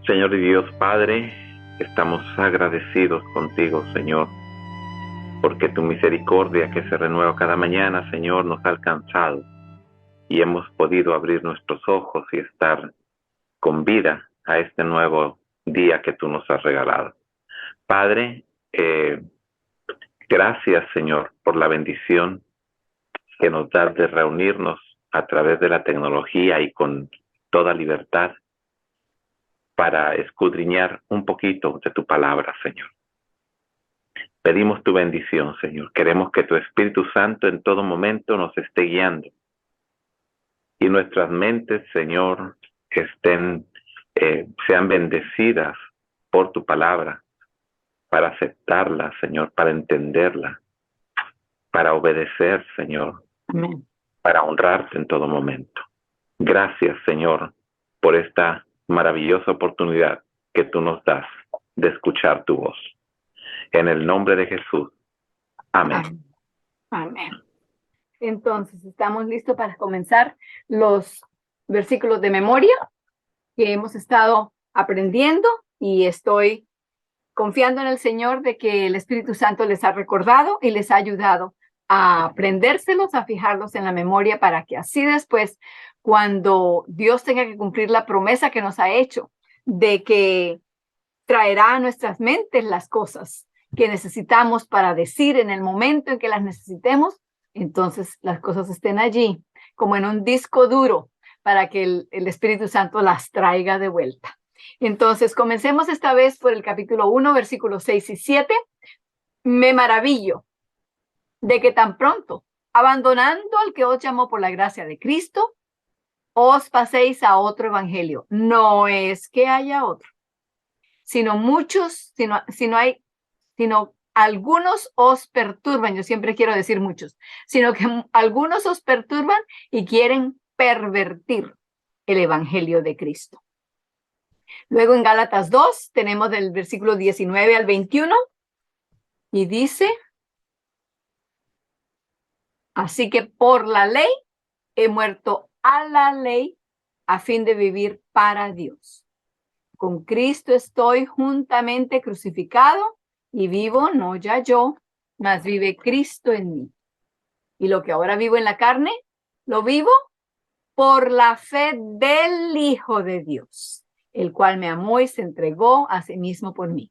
Señor y Dios Padre, estamos agradecidos contigo, Señor, porque tu misericordia que se renueva cada mañana, Señor, nos ha alcanzado y hemos podido abrir nuestros ojos y estar con vida a este nuevo día que tú nos has regalado. Padre, gracias, Señor, por la bendición que nos das de reunirnos a través de la tecnología y con toda libertad para escudriñar un poquito de tu palabra, Señor. Pedimos tu bendición, Señor. Queremos que tu Espíritu Santo en todo momento nos esté guiando y nuestras mentes, Señor, sean bendecidas por tu palabra, para aceptarla, Señor, para entenderla, para obedecer, Señor, Amén. para honrarte en todo momento. Gracias, Señor, por esta maravillosa oportunidad que tú nos das de escuchar tu voz. En el nombre de Jesús. Amén. Amén. Amén. Entonces, estamos listos para comenzar los versículos de memoria que hemos estado aprendiendo y estoy confiando en el Señor de que el Espíritu Santo les ha recordado y les ha ayudado a aprendérselos, a fijarlos en la memoria para que así después, cuando Dios tenga que cumplir la promesa que nos ha hecho de que traerá a nuestras mentes las cosas que necesitamos para decir en el momento en que las necesitemos, entonces las cosas estén allí como en un disco duro para que el Espíritu Santo las traiga de vuelta. Entonces, comencemos esta vez por el capítulo 1, versículos 6 y 7. Me maravillo de que tan pronto, abandonando al que os llamó por la gracia de Cristo, os paséis a otro evangelio. No es que haya otro, sino muchos, sino algunos os perturban. Yo siempre quiero decir muchos, sino que algunos os perturban y quieren pervertir el evangelio de Cristo. Luego en Gálatas 2 tenemos del versículo 19 al 21 y dice: así que por la ley he muerto a la ley a fin de vivir para Dios. Con Cristo estoy juntamente crucificado y vivo no ya yo, mas vive Cristo en mí. Y lo que ahora vivo en la carne, lo vivo por la fe del Hijo de Dios, el cual me amó y se entregó a sí mismo por mí.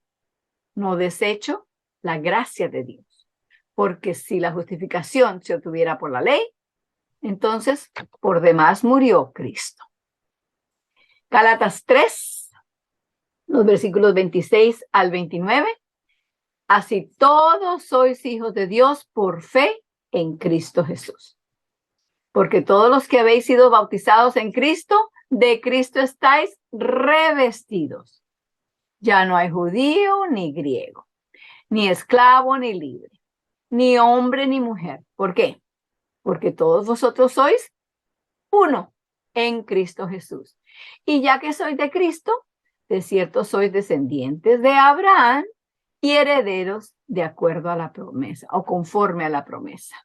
No desecho la gracia de Dios, porque si la justificación se obtuviera por la ley, entonces por demás murió Cristo. Gálatas 3, los versículos 26 al 29. Así todos sois hijos de Dios por fe en Cristo Jesús. Porque todos los que habéis sido bautizados en Cristo, de Cristo estáis revestidos. Ya no hay judío ni griego, ni esclavo ni libre, ni hombre ni mujer. ¿Por qué? Porque todos vosotros sois uno en Cristo Jesús. Y ya que sois de Cristo, de cierto sois descendientes de Abraham y herederos de acuerdo a la promesa o conforme a la promesa.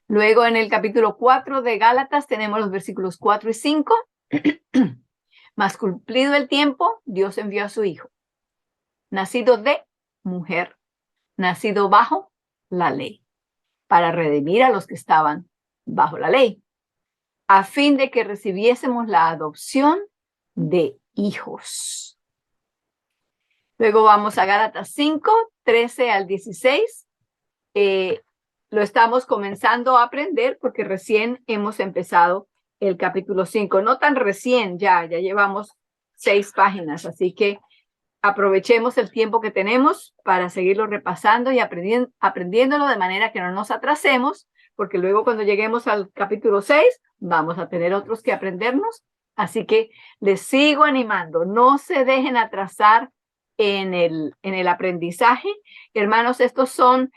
Luego en el capítulo 4 de Gálatas tenemos los versículos 4 y 5. Mas cumplido el tiempo, Dios envió a su Hijo, nacido de mujer, nacido bajo la ley, para redimir a los que estaban bajo la ley, a fin de que recibiésemos la adopción de hijos. Luego vamos a Gálatas 5, 13 al 16. Lo estamos comenzando a aprender porque recién hemos empezado el capítulo 5. No tan recién, ya llevamos 6 páginas, así que aprovechemos el tiempo que tenemos para seguirlo repasando y aprendiéndolo de manera que no nos atrasemos, porque luego cuando lleguemos al capítulo 6 vamos a tener otros que aprendernos. Así que les sigo animando, no se dejen atrasar en el aprendizaje. Hermanos, estas son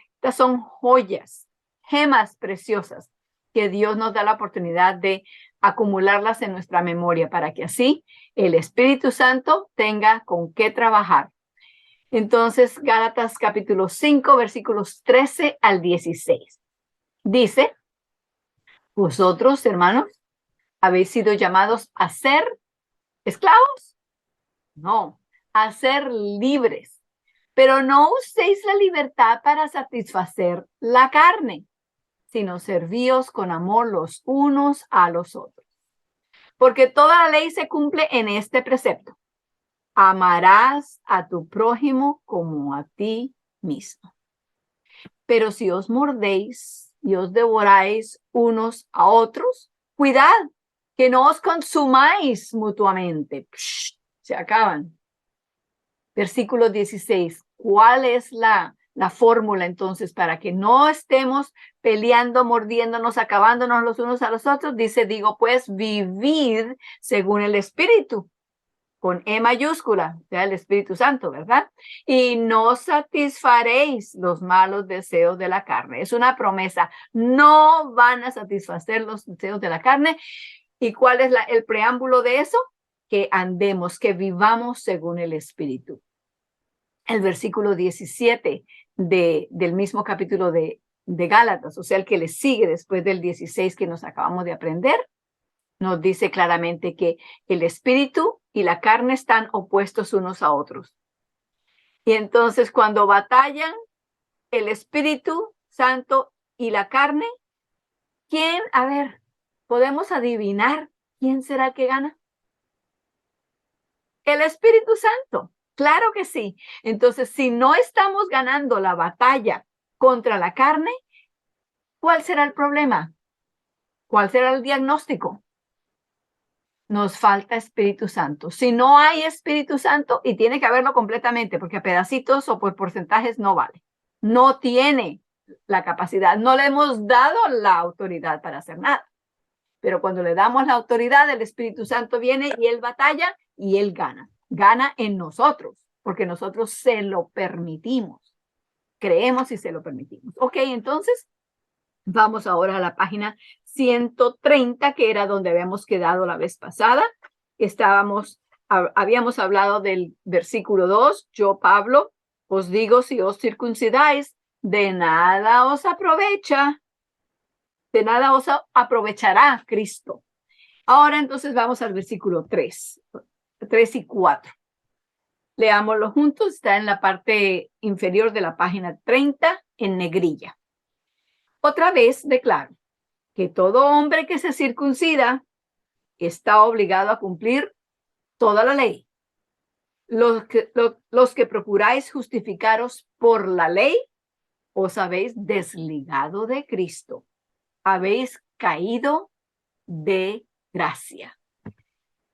joyas, gemas preciosas que Dios nos da la oportunidad de acumularlas en nuestra memoria para que así el Espíritu Santo tenga con qué trabajar. Entonces, Gálatas capítulo 5, versículos 13 al 16. Dice: vosotros, hermanos, habéis sido llamados a ser esclavos No, a ser libres. Pero no uséis la libertad para satisfacer la carne, sino servíos con amor los unos a los otros. Porque toda la ley se cumple en este precepto: amarás a tu prójimo como a ti mismo. Pero si os mordéis y os devoráis unos a otros, cuidad que no os consumáis mutuamente. Se acaban. Versículo 16. ¿Cuál es la fórmula entonces para que no estemos peleando, mordiéndonos, acabándonos los unos a los otros? Dice, digo, pues vivid según el Espíritu, con E mayúscula, o sea, el Espíritu Santo, ¿verdad? Y no satisfaréis los malos deseos de la carne. Es una promesa. No van a satisfacer los deseos de la carne. ¿Y cuál es el preámbulo de eso? Que andemos, que vivamos según el Espíritu. El versículo 17 del mismo capítulo de Gálatas, o sea, el que le sigue después del 16 que nos acabamos de aprender, nos dice claramente que el espíritu y la carne están opuestos unos a otros. Y entonces cuando batallan el Espíritu Santo y la carne, ¿quién? A ver, ¿podemos adivinar quién será el que gana? El Espíritu Santo. Claro que sí. Entonces, si no estamos ganando la batalla contra la carne, ¿cuál será el problema? ¿Cuál será el diagnóstico? Nos falta Espíritu Santo. Si no hay Espíritu Santo, y tiene que haberlo completamente, porque a pedacitos o por porcentajes no vale. No tiene la capacidad, no le hemos dado la autoridad para hacer nada. Pero cuando le damos la autoridad, el Espíritu Santo viene y él batalla y él gana. Gana en nosotros, porque nosotros se lo permitimos. Creemos y se lo permitimos. Ok, entonces vamos ahora a la página 130, que era donde habíamos quedado la vez pasada. Habíamos hablado del versículo 2. Yo, Pablo, os digo, si os circuncidáis, de nada os aprovecha, de nada os aprovechará Cristo. Ahora entonces vamos al versículo 3 y 4. Leámoslo juntos, está en la parte inferior de la página 30 en negrilla. Otra vez declaro que todo hombre que se circuncida está obligado a cumplir toda la ley. Los que procuráis justificaros por la ley, os habéis desligado de Cristo. Habéis caído de gracia.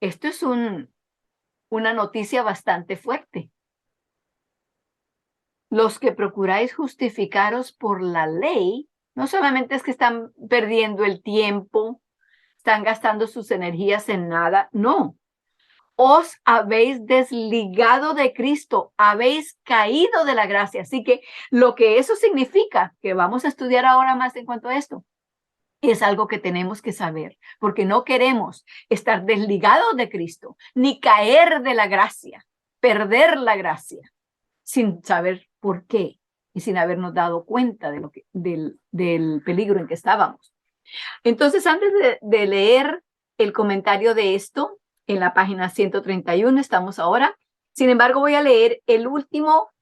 Esto es una noticia bastante fuerte. Los que procuráis justificaros por la ley, no solamente es que están perdiendo el tiempo, están gastando sus energías en nada, no. Os habéis desligado de Cristo, habéis caído de la gracia. Así que lo que eso significa, que vamos a estudiar ahora más en cuanto a esto, es algo que tenemos que saber, porque no queremos estar desligados de Cristo, ni caer de la gracia, perder la gracia, sin saber por qué y sin habernos dado cuenta del peligro en que estábamos. Entonces, antes de leer el comentario de esto, en la página 131 estamos ahora. Sin embargo, voy a leer el último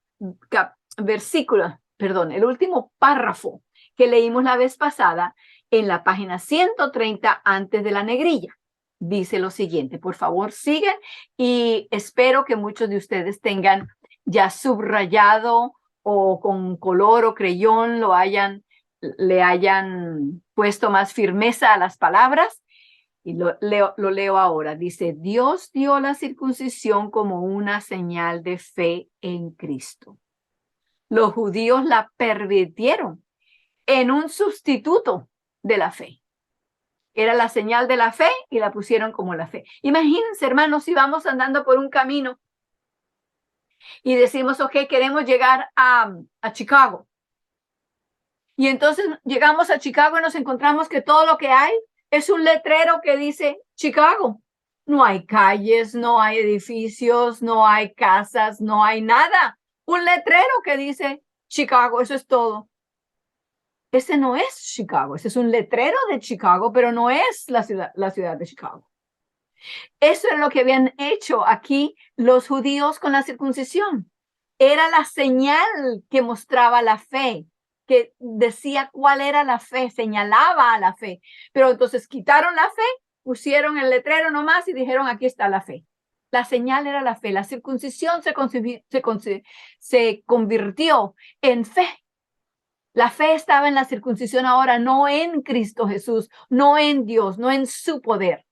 el último párrafo que leímos la vez pasada en la página 130 antes de la negrilla. Dice lo siguiente, por favor sigan, y espero que muchos de ustedes tengan ya subrayado o con color o creyón le hayan puesto más firmeza a las palabras. Y lo leo ahora. Dice, Dios dio la circuncisión como una señal de fe en Cristo. Los judíos la pervirtieron en un sustituto de la fe. Era la señal de la fe y la pusieron como la fe. Imagínense, hermanos, si vamos andando por un camino y decimos, ok, queremos llegar a Chicago. Y entonces llegamos a Chicago y nos encontramos que todo lo que hay es un letrero que dice Chicago. No hay calles, no hay edificios, no hay casas, no hay nada. Un letrero que dice Chicago, eso es todo. Ese no es Chicago, ese es un letrero de Chicago, pero no es la ciudad de Chicago. Eso es lo que habían hecho aquí los judíos con la circuncisión. Era la señal que mostraba la fe, que decía cuál era la fe, señalaba a la fe. Pero entonces quitaron la fe, pusieron el letrero nomás y dijeron, aquí está la fe. La señal era la fe. La circuncisión se convirtió en fe. La fe estaba en la circuncisión ahora, no en Cristo Jesús, no en Dios, no en su poder.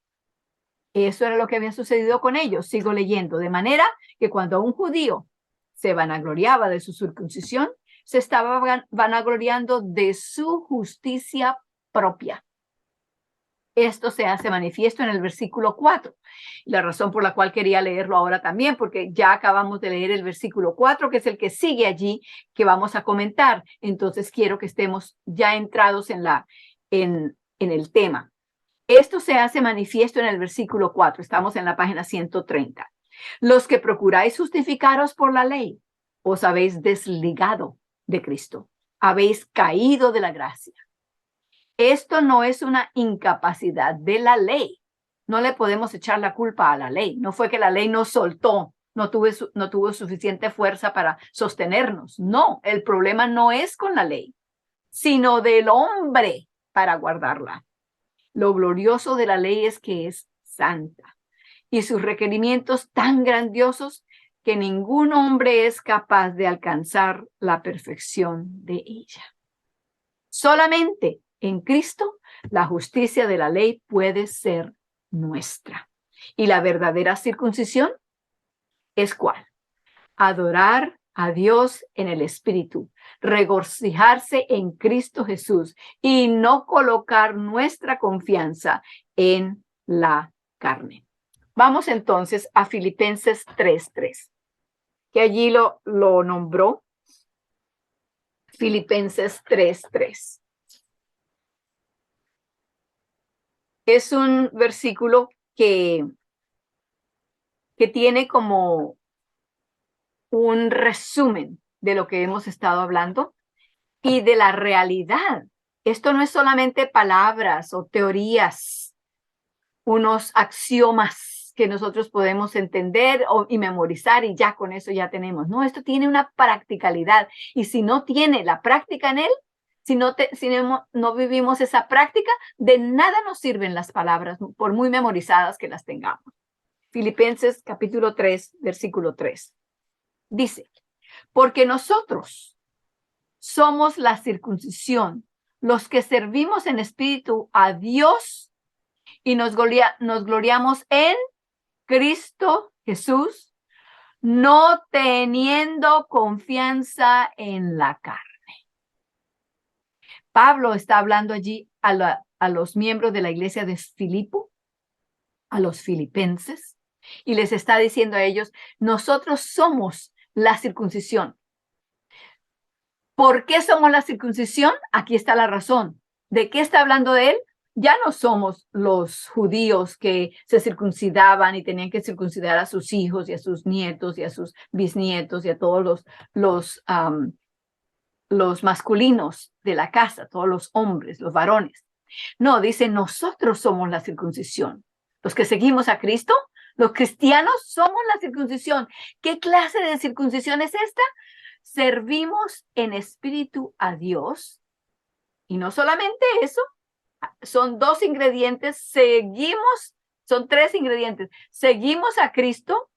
Eso era lo que había sucedido con ellos. Sigo leyendo. De manera que cuando un judío se vanagloriaba de su circuncisión, se estaba vanagloriando de su justicia propia. Esto se hace manifiesto en el versículo 4. La razón por la cual quería leerlo ahora también, porque ya acabamos de leer el versículo 4, que es el que sigue allí, que vamos a comentar. Entonces quiero que estemos ya entrados en el tema. Esto se hace manifiesto en el versículo 4. Estamos en la página 130. Los que procuráis justificaros por la ley, os habéis desligado de Cristo. Habéis caído de la gracia. Esto no es una incapacidad de la ley. No le podemos echar la culpa a la ley. No fue que la ley nos soltó, no tuvo suficiente fuerza para sostenernos. No, el problema no es con la ley, sino del hombre para guardarla. Lo glorioso de la ley es que es santa y sus requerimientos tan grandiosos que ningún hombre es capaz de alcanzar la perfección de ella. Solamente en Cristo la justicia de la ley puede ser nuestra. Y la verdadera circuncisión es ¿cuál? Adorar a Dios en el Espíritu, regocijarse en Cristo Jesús y no colocar nuestra confianza en la carne. Vamos entonces a Filipenses 3:3, que allí lo nombró. Filipenses 3:3. Es un versículo que tiene como un resumen de lo que hemos estado hablando y de la realidad. Esto no es solamente palabras o teorías, unos axiomas que nosotros podemos entender y memorizar y ya con eso ya tenemos. No, esto tiene una practicalidad y si no tiene la práctica en él, si no vivimos esa práctica, de nada nos sirven las palabras, por muy memorizadas que las tengamos. Filipenses capítulo 3, versículo 3. Dice, porque nosotros somos la circuncisión, los que servimos en espíritu a Dios y nos gloriamos en Cristo Jesús, no teniendo confianza en la carne. Pablo está hablando allí a los miembros de la iglesia de Filipo, a los filipenses, y les está diciendo a ellos, nosotros somos la circuncisión. ¿Por qué somos la circuncisión? Aquí está la razón. ¿De qué está hablando de él? Ya no somos los judíos que se circuncidaban y tenían que circuncidar a sus hijos y a sus nietos y a sus bisnietos y a todos los masculinos de la casa, todos los hombres, los varones. No, dice, nosotros somos la circuncisión. Los que seguimos a Cristo, los cristianos somos la circuncisión. ¿Qué clase de circuncisión es esta? Servimos en espíritu a Dios. Y no solamente eso, son dos ingredientes, son tres ingredientes. Seguimos a Cristo,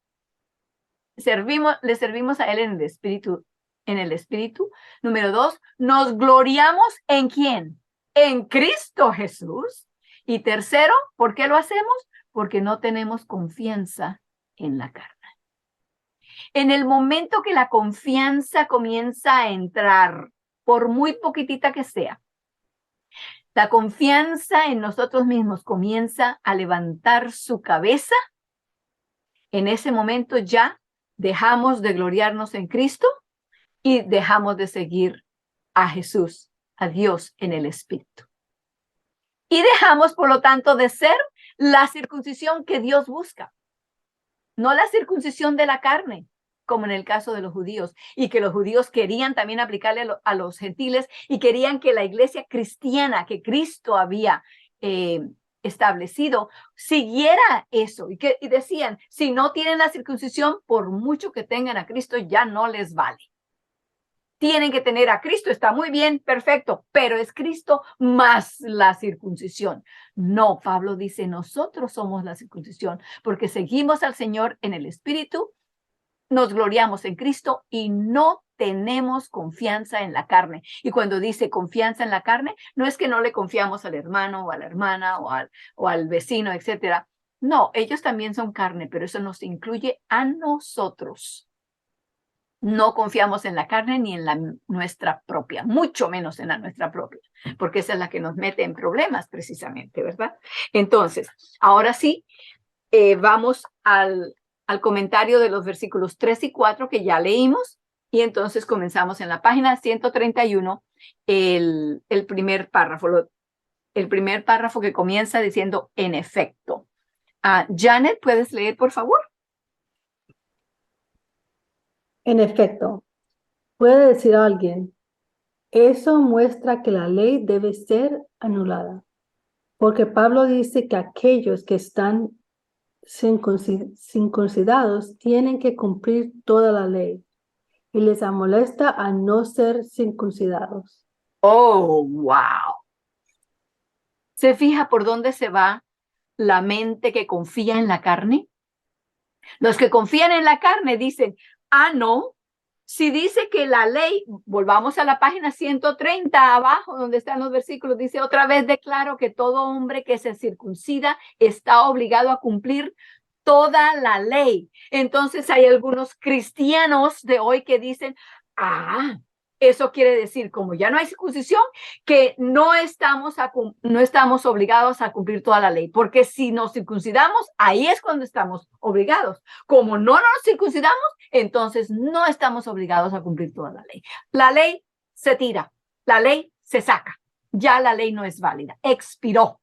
le servimos a Él en el espíritu. Número 2, nos gloriamos ¿en quién? En Cristo Jesús. Y tercero, ¿por qué lo hacemos? Porque no tenemos confianza en la carne. En el momento que la confianza comienza a entrar, por muy poquitita que sea, la confianza en nosotros mismos comienza a levantar su cabeza, en ese momento ya dejamos de gloriarnos en Cristo y dejamos de seguir a Jesús, a Dios en el Espíritu. Y dejamos, por lo tanto, de ser la circuncisión que Dios busca. No la circuncisión de la carne, como en el caso de los judíos, y que los judíos querían también aplicarle a los gentiles y querían que la iglesia cristiana que Cristo había establecido siguiera eso y decían, si no tienen la circuncisión, por mucho que tengan a Cristo, ya no les vale. Tienen que tener a Cristo, está muy bien, perfecto, pero es Cristo más la circuncisión. No, Pablo dice, nosotros somos la circuncisión porque seguimos al Señor en el Espíritu, nos gloriamos en Cristo y no tenemos confianza en la carne. Y cuando dice confianza en la carne, no es que no le confiamos al hermano o a la hermana o al vecino, etcétera. No, ellos también son carne, pero eso nos incluye a nosotros. No confiamos en la carne ni en la nuestra propia, mucho menos en la nuestra propia, porque esa es la que nos mete en problemas precisamente, ¿verdad? Entonces, ahora sí, vamos al comentario de los versículos 3 y 4 que ya leímos, y entonces comenzamos en la página 131, el primer párrafo, el primer párrafo que comienza diciendo, en efecto. Janet, ¿puedes leer, por favor? En efecto, puede decir a alguien, eso muestra que la ley debe ser anulada, porque Pablo dice que aquellos que están circuncidados tienen que cumplir toda la ley y les molesta a no ser circuncidados. Oh, wow. ¿Se fija por dónde se va la mente que confía en la carne? Los que confían en la carne dicen, no, si dice que la ley, volvamos a la página 130 abajo, donde están los versículos, dice otra vez declaro que todo hombre que se circuncida está obligado a cumplir toda la ley. Entonces hay algunos cristianos de hoy que dicen, eso quiere decir, como ya no hay circuncisión, que no estamos obligados a cumplir toda la ley, porque si nos circuncidamos, ahí es cuando estamos obligados. Como no nos circuncidamos, entonces no estamos obligados a cumplir toda la ley. La ley se tira, la ley se saca, ya la ley no es válida, expiró.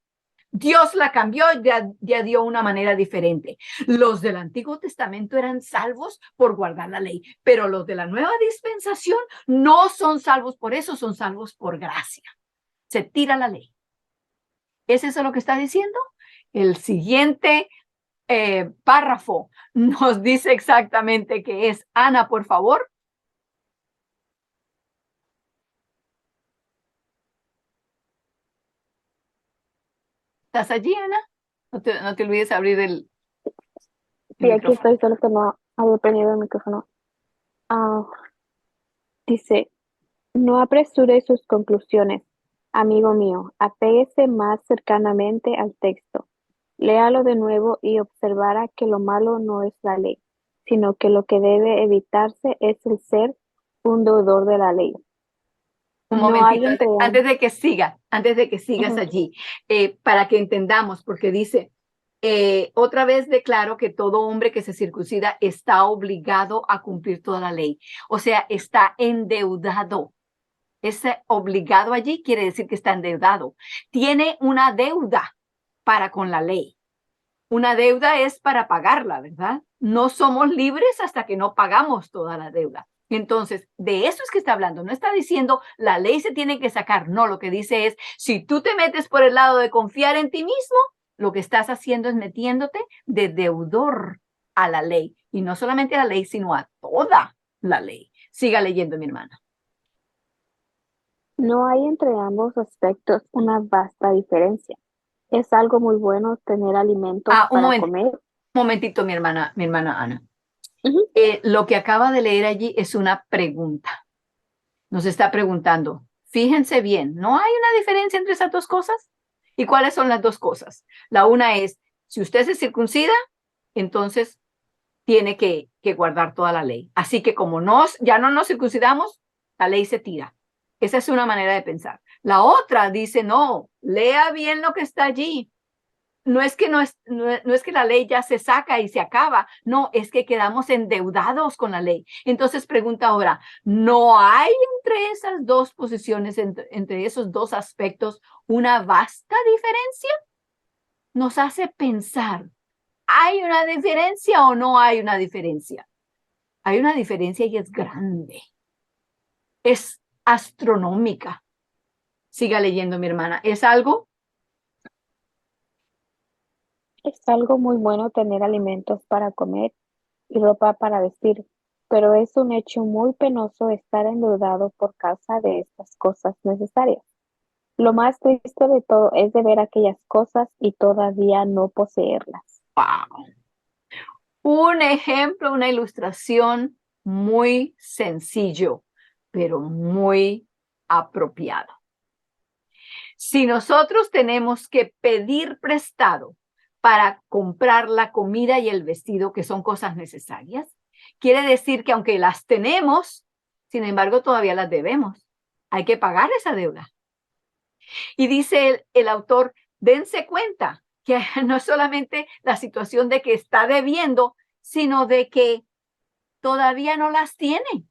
Dios la cambió, ya dio una manera diferente. Los del Antiguo Testamento eran salvos por guardar la ley, pero los de la nueva dispensación no son salvos por eso, son salvos por gracia. Se tira la ley. ¿Es eso lo que está diciendo? El siguiente párrafo nos dice exactamente qué es. Ana, por favor. ¿Estás allí, Ana? No te olvides abrir el Sí, aquí micrófono. estoy, solo que no había prendido el micrófono. Dice, no apresure sus conclusiones, amigo mío, apéguese más cercanamente al texto. Léalo de nuevo y observará que lo malo no es la ley, sino que lo que debe evitarse es el ser un deudor de la ley. Un No hay momentito, entre antes de que sigas Ujú. allí, para que entendamos, porque dice, otra vez declaro que todo hombre que se circuncida está obligado a cumplir toda la ley. O sea, está endeudado. Ese obligado allí quiere decir que está endeudado. Tiene una deuda para con la ley. Una deuda es para pagarla, ¿verdad? No somos libres hasta que no pagamos toda la deuda. Entonces, de eso es que está hablando. No está diciendo la ley se tiene que sacar. No, lo que dice es, si tú te metes por el lado de confiar en ti mismo, lo que estás haciendo es metiéndote de deudor a la ley. Y no solamente a la ley, sino a toda la ley. Siga leyendo, mi hermana. No hay entre ambos aspectos una vasta diferencia. Es algo muy bueno tener alimento para comer. Momentito, mi hermana Ana. Ujú. Lo que acaba de leer allí es una pregunta. Nos está preguntando, fíjense bien, ¿no hay una diferencia entre esas dos cosas? ¿Y cuáles son las dos cosas? La una es, si usted se circuncida, entonces tiene que guardar toda la ley. Así que como ya no nos circuncidamos, la ley se tira. Esa es una manera de pensar. La otra dice, no, lea bien lo que está allí. No es que la ley ya se saca y se acaba, no, es que quedamos endeudados con la ley. Entonces pregunta ahora, ¿no hay entre esas dos posiciones, entre esos dos aspectos, una vasta diferencia? Nos hace pensar, ¿hay una diferencia o no hay una diferencia? Hay una diferencia y es grande, es astronómica. Siga leyendo, mi hermana, ¿es algo? Es algo muy bueno tener alimentos para comer y ropa para vestir, pero es un hecho muy penoso estar endeudado por causa de estas cosas necesarias. Lo más triste de todo es de ver aquellas cosas y todavía no poseerlas. Wow. Un ejemplo, una ilustración muy sencillo, pero muy apropiado. Si nosotros tenemos que pedir prestado para comprar la comida y el vestido, que son cosas necesarias, quiere decir que aunque las tenemos, sin embargo, todavía las debemos. Hay que pagar esa deuda. Y dice el autor, dense cuenta que no es solamente la situación de que está debiendo, sino de que todavía no las tiene,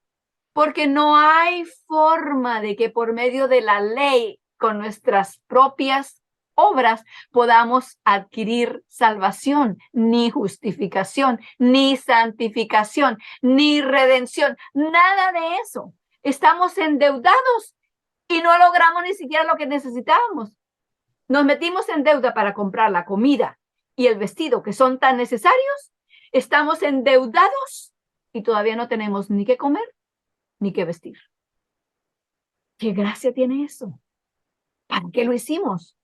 porque no hay forma de que por medio de la ley, con nuestras propias obras, podamos adquirir salvación, ni justificación, ni santificación, ni redención, nada de eso. Estamos endeudados y no logramos ni siquiera lo que necesitábamos. Nos metimos en deuda para comprar la comida y el vestido que son tan necesarios. Estamos endeudados y todavía no tenemos ni qué comer ni qué vestir. ¿Qué gracia tiene eso? ¿Para qué lo hicimos?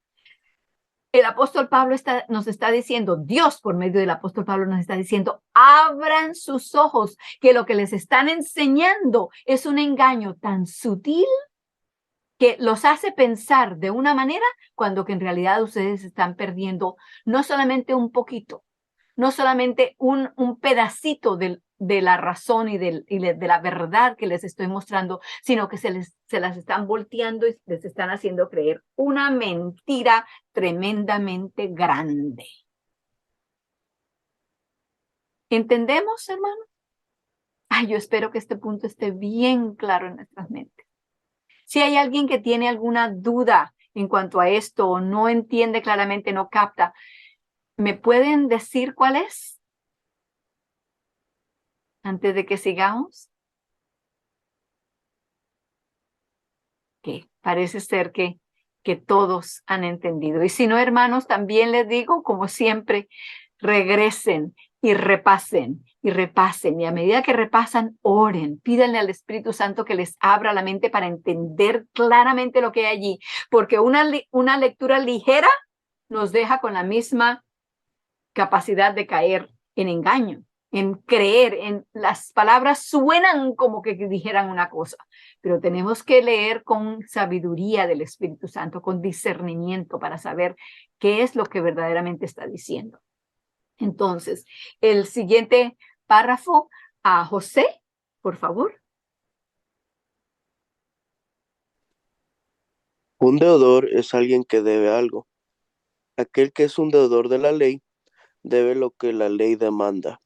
El apóstol Pablo nos está diciendo, Dios por medio del apóstol Pablo nos está diciendo, abran sus ojos, que lo que les están enseñando es un engaño tan sutil que los hace pensar de una manera cuando que en realidad ustedes están perdiendo no solamente un poquito, no solamente un pedacito de la razón y de la verdad que les estoy mostrando, sino que se las están volteando y les están haciendo creer una mentira tremendamente grande. ¿Entendemos, hermanos? Ay, yo espero que este punto esté bien claro en nuestras mentes. Si hay alguien que tiene alguna duda en cuanto a esto o no entiende claramente, no capta, ¿me pueden decir cuál es? Antes de que sigamos. Que parece ser que todos han entendido. Y si no, hermanos, también les digo, como siempre, regresen y repasen y repasen. Y a medida que repasan, oren, pídanle al Espíritu Santo que les abra la mente para entender claramente lo que hay allí. Porque una lectura ligera nos deja con la misma capacidad de caer en engaño, en creer, en las palabras suenan como que dijeran una cosa, pero tenemos que leer con sabiduría del Espíritu Santo, con discernimiento para saber qué es lo que verdaderamente está diciendo. Entonces, el siguiente párrafo a José, por favor. Un deudor es alguien que debe algo. Aquel que es un deudor de la ley debe lo que la ley demanda.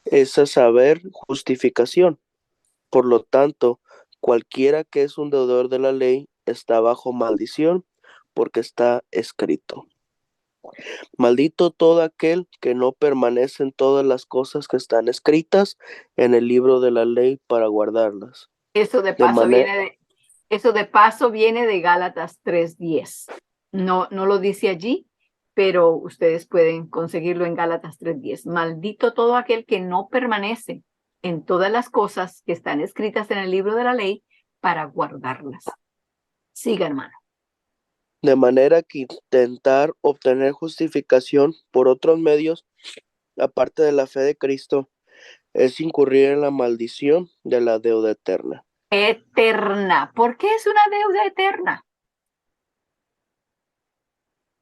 Es a saber, justificación. Por lo tanto, cualquiera que es un deudor de la ley está bajo maldición, porque está escrito: maldito todo aquel que no permanece en todas las cosas que están escritas en el libro de la ley para guardarlas. Eso de paso viene de Gálatas 3:10. No lo dice allí, pero ustedes pueden conseguirlo en Gálatas 3:10. Maldito todo aquel que no permanece en todas las cosas que están escritas en el libro de la ley para guardarlas. Siga, hermano. De manera que intentar obtener justificación por otros medios, aparte de la fe de Cristo, es incurrir en la maldición de la deuda eterna. Eterna. ¿Por qué es una deuda eterna?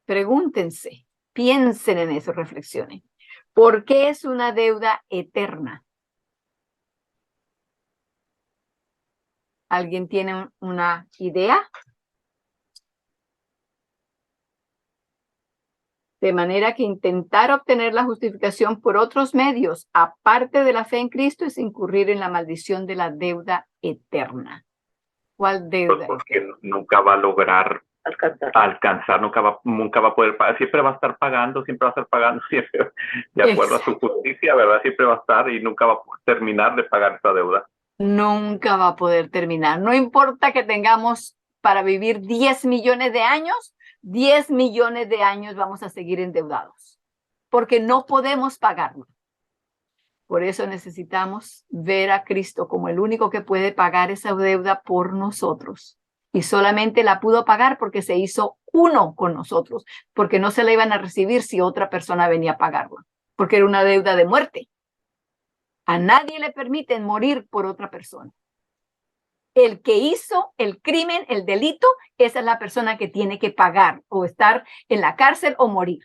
Pregúntense, piensen en eso, reflexionen. ¿Por qué es una deuda eterna? ¿Alguien tiene una idea? De manera que intentar obtener la justificación por otros medios, aparte de la fe en Cristo, es incurrir en la maldición de la deuda eterna. ¿Cuál deuda? Porque nunca va a lograr alcanzar, nunca va a poder pagar, siempre va a estar pagando, siempre, de acuerdo a su justicia, ¿verdad? Siempre va a estar y nunca va a terminar de pagar esa deuda. Nunca va a poder terminar. No importa que tengamos para vivir 10 millones de años, 10 millones de años vamos a seguir endeudados. porque no podemos pagarlo. Por eso necesitamos ver a Cristo como el único que puede pagar esa deuda por nosotros. Y solamente la pudo pagar porque se hizo uno con nosotros, porque no se la iban a recibir si otra persona venía a pagarla, porque era una deuda de muerte. A nadie le permiten morir por otra persona. El que hizo el crimen, el delito, esa es la persona que tiene que pagar o estar en la cárcel o morir.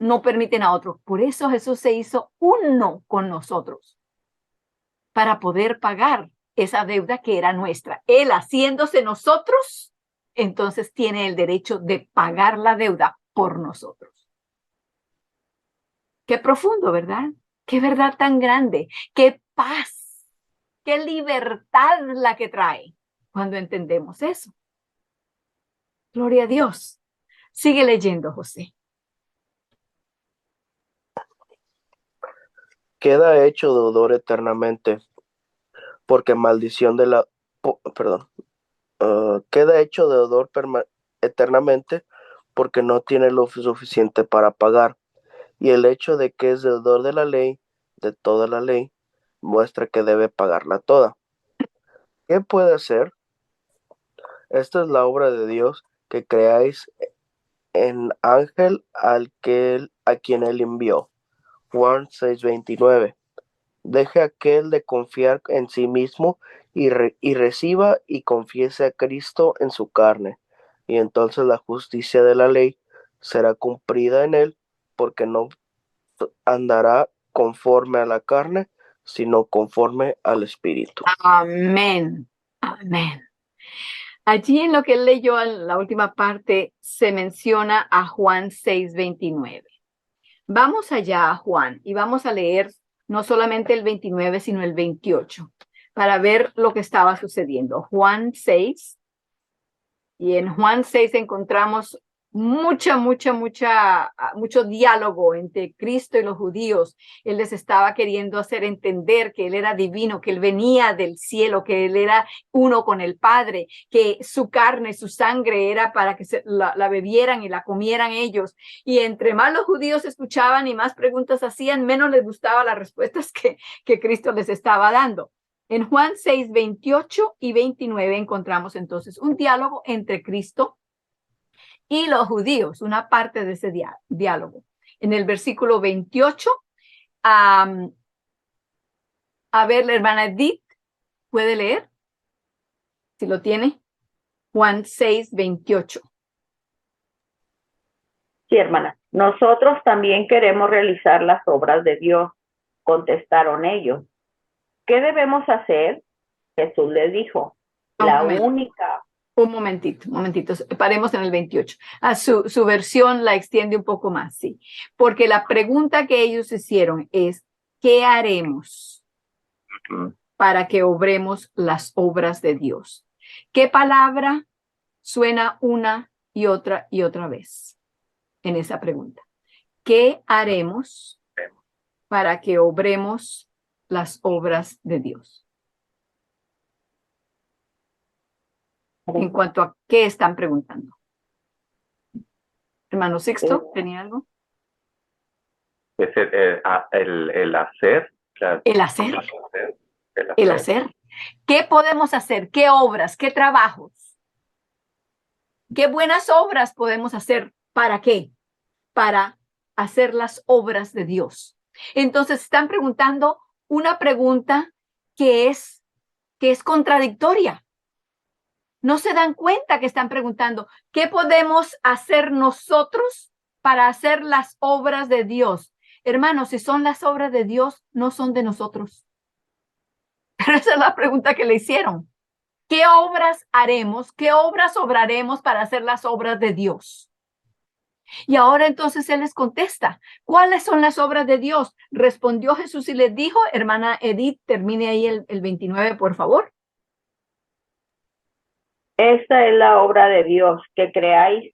No permiten a otros. Por eso Jesús se hizo uno con nosotros para poder pagar esa deuda que era nuestra. Él haciéndose nosotros, entonces tiene el derecho de pagar la deuda por nosotros. Qué profundo, ¿verdad? Qué verdad tan grande. Qué paz, qué libertad la que trae cuando entendemos eso. Gloria a Dios. Sigue leyendo, José. Queda hecho deudor eternamente, porque maldición de la... queda hecho deudor eternamente, porque no tiene lo suficiente para pagar. Y el hecho de que es deudor de la ley, de toda la ley, muestra que debe pagarla toda. ¿Qué puede hacer? Esta es la obra de Dios, que creáis en ángel a quien él envió. Juan 6:29. Deje aquel de confiar en sí mismo y reciba y confiese a Cristo en su carne, y entonces la justicia de la ley será cumplida en él, porque no andará conforme a la carne, sino conforme al Espíritu. Amén. Amén. Allí en lo que él leyó en la última parte se menciona a Juan 6:29. Vamos allá a Juan y vamos a leer no solamente el 29, sino el 28 para ver lo que estaba sucediendo. Juan 6. Y en Juan 6 encontramos mucho diálogo entre Cristo y los judíos. Él les estaba queriendo hacer entender que Él era divino, que Él venía del cielo, que Él era uno con el Padre, que su carne, su sangre era para que la bebieran y la comieran ellos. Y entre más los judíos escuchaban y más preguntas hacían, menos les gustaban las respuestas que Cristo les estaba dando. En Juan 6, 28 y 29 encontramos entonces un diálogo entre Cristo y los judíos, una parte de ese diálogo. En el versículo 28, a ver, la hermana Edith, ¿puede leer? Si lo tiene. Juan 6, 28. Sí, hermana. Nosotros también queremos realizar las obras de Dios, contestaron ellos. ¿Qué debemos hacer? Jesús les dijo, Un momentito. Paremos en el 28. Su versión la extiende un poco más, sí. Porque la pregunta que ellos hicieron es, ¿qué haremos para que obremos las obras de Dios? ¿Qué palabra suena una y otra vez en esa pregunta? ¿Qué haremos para que obremos las obras de Dios? En cuanto a qué están preguntando. Hermano Sixto, ¿tenía algo? Es el hacer. El hacer. ¿Qué podemos hacer? ¿Qué obras? ¿Qué trabajos? ¿Qué buenas obras podemos hacer? ¿Para qué? Para hacer las obras de Dios. Entonces están preguntando una pregunta que es contradictoria. No se dan cuenta que están preguntando, ¿qué podemos hacer nosotros para hacer las obras de Dios? Hermanos, si son las obras de Dios, no son de nosotros. Pero esa es la pregunta que le hicieron. ¿Qué obras haremos? ¿Qué obras obraremos para hacer las obras de Dios? Y ahora entonces Él les contesta, ¿cuáles son las obras de Dios? Respondió Jesús y les dijo, hermana Edith, termine ahí el 29, por favor. Esta es la obra de Dios, que creáis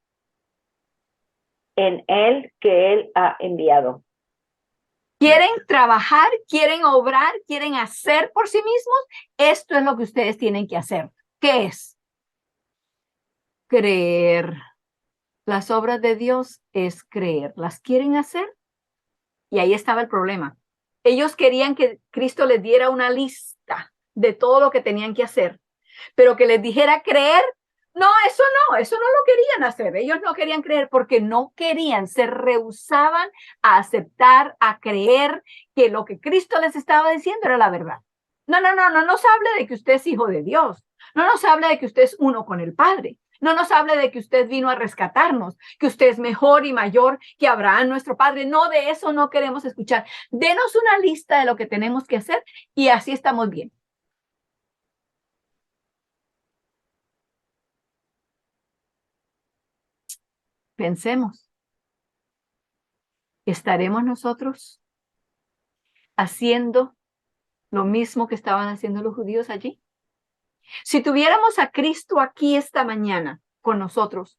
en Él que Él ha enviado. ¿Quieren trabajar? ¿Quieren obrar? ¿Quieren hacer por sí mismos? Esto es lo que ustedes tienen que hacer. ¿Qué es? Creer. Las obras de Dios es creer. ¿Las quieren hacer? Y ahí estaba el problema. Ellos querían que Cristo les diera una lista de todo lo que tenían que hacer, pero que les dijera creer, no, eso no lo querían hacer. Ellos no querían creer porque no querían, se rehusaban a aceptar, a creer que lo que Cristo les estaba diciendo era la verdad. No nos hable de que usted es hijo de Dios. No nos hable de que usted es uno con el Padre. No nos hable de que usted vino a rescatarnos, que usted es mejor y mayor que Abraham, nuestro padre. No, de eso no queremos escuchar. Denos una lista de lo que tenemos que hacer y así estamos bien. Pensemos, ¿estaremos nosotros haciendo lo mismo que estaban haciendo los judíos allí? Si tuviéramos a Cristo aquí esta mañana con nosotros,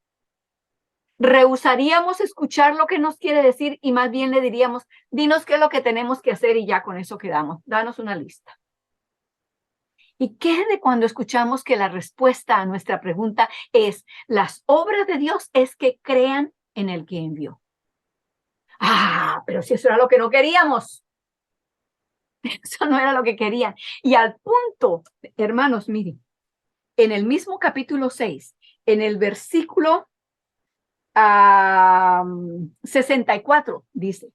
rehusaríamos escuchar lo que nos quiere decir y más bien le diríamos, dinos qué es lo que tenemos que hacer y ya con eso quedamos. Danos una lista. ¿Y qué de cuando escuchamos que la respuesta a nuestra pregunta es, las obras de Dios es que crean en el que envió? Ah, pero si eso era lo que no queríamos. Eso no era lo que querían. Y al punto, hermanos, miren, en el mismo capítulo 6, en el versículo 64, dice,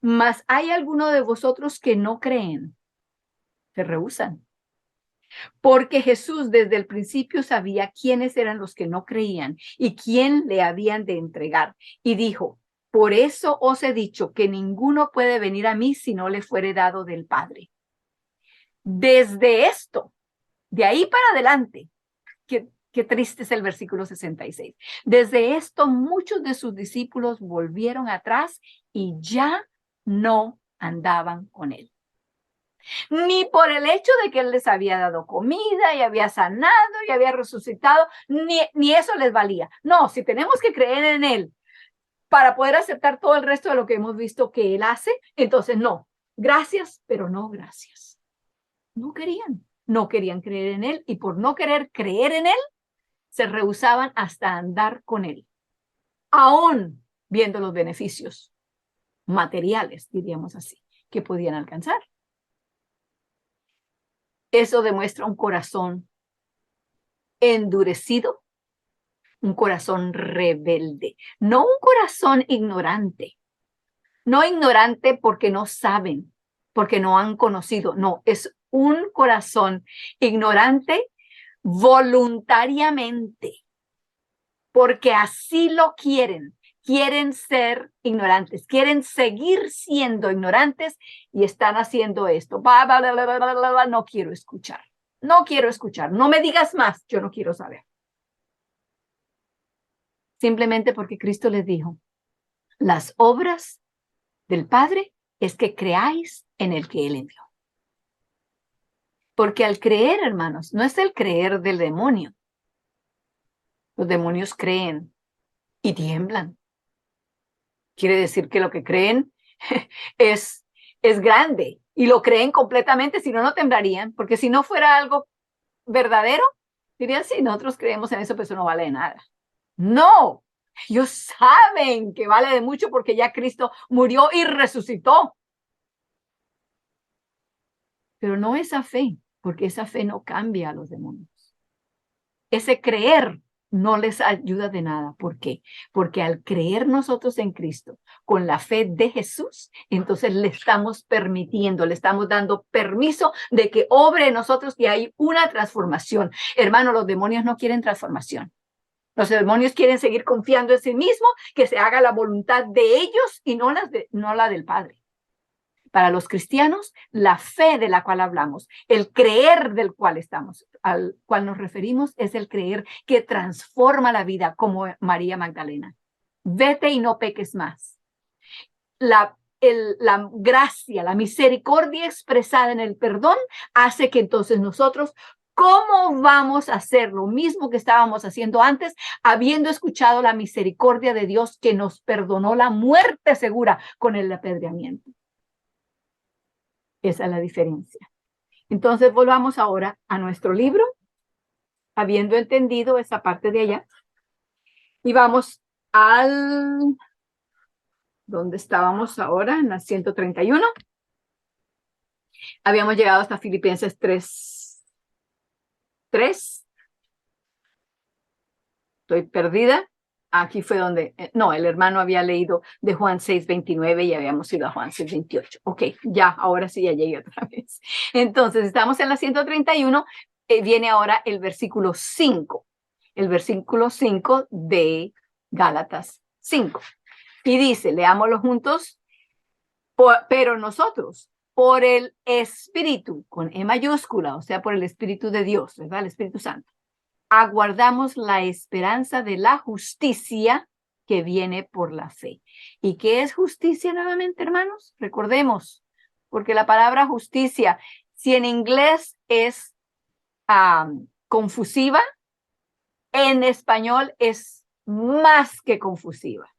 mas hay alguno de vosotros que no creen, se rehúsan. Porque Jesús desde el principio sabía quiénes eran los que no creían y quién le habían de entregar. Y dijo, por eso os he dicho que ninguno puede venir a mí si no le fuere dado del Padre. Desde esto, de ahí para adelante, qué triste es el versículo 66. Desde esto, muchos de sus discípulos volvieron atrás y ya no andaban con él. Ni por el hecho de que él les había dado comida y había sanado y había resucitado, ni eso les valía. No, si tenemos que creer en él para poder aceptar todo el resto de lo que hemos visto que él hace, entonces no. Gracias, pero no gracias. No querían creer en él y por no querer creer en él, se rehusaban hasta andar con él, aún viendo los beneficios materiales, diríamos así, que podían alcanzar. Eso demuestra un corazón endurecido, un corazón rebelde, no un corazón ignorante, no ignorante porque no saben, porque no han conocido, no, es un corazón ignorante voluntariamente, porque así lo quieren ser ignorantes, quieren seguir siendo ignorantes y están haciendo esto. No quiero escuchar, no me digas más, yo no quiero saber. Simplemente porque Cristo les dijo, las obras del Padre es que creáis en el que Él envió. Porque al creer, hermanos, no es el creer del demonio. Los demonios creen y tiemblan. Quiere decir que lo que creen es grande y lo creen completamente, si no, no temblarían, porque si no fuera algo verdadero, dirían, sí, nosotros creemos en eso, pero eso no vale de nada. No, ellos saben que vale de mucho porque ya Cristo murió y resucitó. Pero no esa fe, porque esa fe no cambia a los demonios. Ese creer no les ayuda de nada. ¿Por qué? Porque al creer nosotros en Cristo, con la fe de Jesús, entonces le estamos permitiendo, le estamos dando permiso de que obre en nosotros y hay una transformación. Hermano, los demonios no quieren transformación. Los demonios quieren seguir confiando en sí mismos, que se haga la voluntad de ellos y no la del Padre. Para los cristianos, la fe de la cual hablamos, el creer al cual nos referimos, es el creer que transforma la vida, como María Magdalena. Vete y no peques más. La gracia, la misericordia expresada en el perdón hace que entonces nosotros, ¿cómo vamos a hacer lo mismo que estábamos haciendo antes, habiendo escuchado la misericordia de Dios que nos perdonó la muerte segura con el apedreamiento? Esa es la diferencia. Entonces volvamos ahora a nuestro libro, habiendo entendido esa parte de allá, y vamos al ¿Dónde estábamos ahora? En la 131. Habíamos llegado hasta Filipenses 3. Estoy perdida. Aquí fue donde, no, el hermano había leído de Juan 6:29 y habíamos ido a Juan 6:28. Ok, ya, ahora sí ya llegué otra vez. Entonces, estamos en la 131. Viene ahora el versículo 5. El versículo 5 de Gálatas 5. Y dice, leámoslo juntos, pero nosotros, por el Espíritu, con E mayúscula, o sea, por el Espíritu de Dios, ¿verdad? El Espíritu Santo, aguardamos la esperanza de la justicia que viene por la fe. ¿Y qué es justicia nuevamente, hermanos? Recordemos, porque la palabra justicia, si en inglés es confusiva, en español es más que confusiva.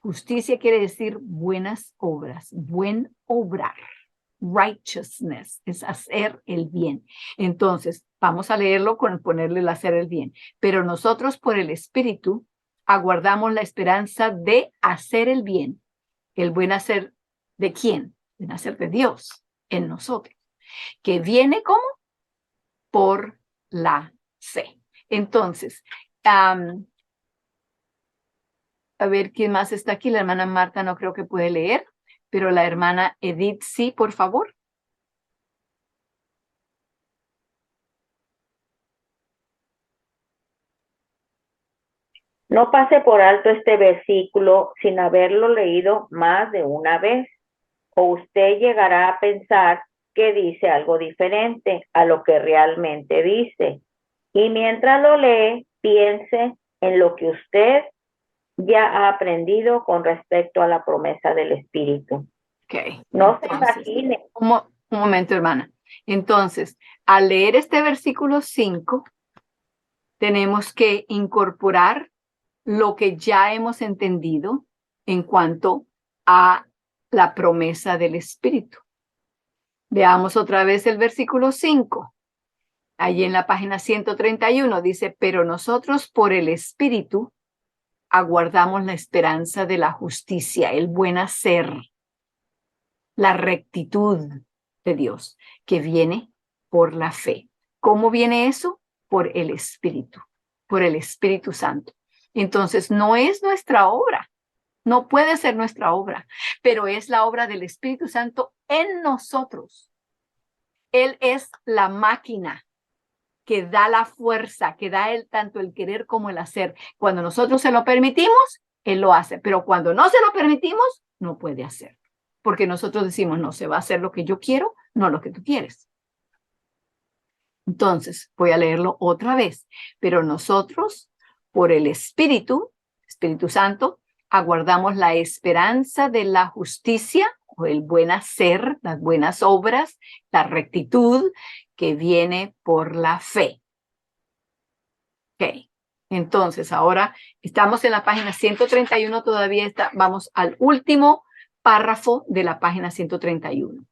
Justicia quiere decir buenas obras, buen obrar. Righteousness es hacer el bien. Entonces, vamos a leerlo con ponerle el hacer el bien. Pero nosotros por el Espíritu aguardamos la esperanza de hacer el bien. El buen hacer ¿de quién? El hacer de Dios en nosotros. Que viene como por la fe. Entonces, a ver quién más está aquí. La hermana Marta no creo que puede leer, pero la hermana Edith sí, por favor. No pase por alto este versículo sin haberlo leído más de una vez, o usted llegará a pensar que dice algo diferente a lo que realmente dice. Y mientras lo lee, piense en lo que usted ya ha aprendido con respecto a la promesa del Espíritu. Okay. No Entonces, se imagine. Un momento, hermana. Entonces, al leer este versículo 5, tenemos que incorporar lo que ya hemos entendido en cuanto a la promesa del Espíritu. Veamos otra vez el versículo 5. Allí en la página 131 dice, pero nosotros por el Espíritu aguardamos la esperanza de la justicia, el buen hacer, la rectitud de Dios, que viene por la fe. ¿Cómo viene eso? Por el Espíritu Santo. Entonces, no es nuestra obra, no puede ser nuestra obra, pero es la obra del Espíritu Santo en nosotros. Él es la máquina que da la fuerza, que da tanto el querer como el hacer. Cuando nosotros se lo permitimos, Él lo hace, pero cuando no se lo permitimos, no puede hacer. Porque nosotros decimos, no, se va a hacer lo que yo quiero, no lo que tú quieres. Entonces, voy a leerlo otra vez. Pero nosotros, por el Espíritu Santo, aguardamos la esperanza de la justicia o el buen hacer, las buenas obras, la rectitud que viene por la fe. Ok, entonces ahora estamos en la página 131, todavía vamos al último párrafo de la página 131.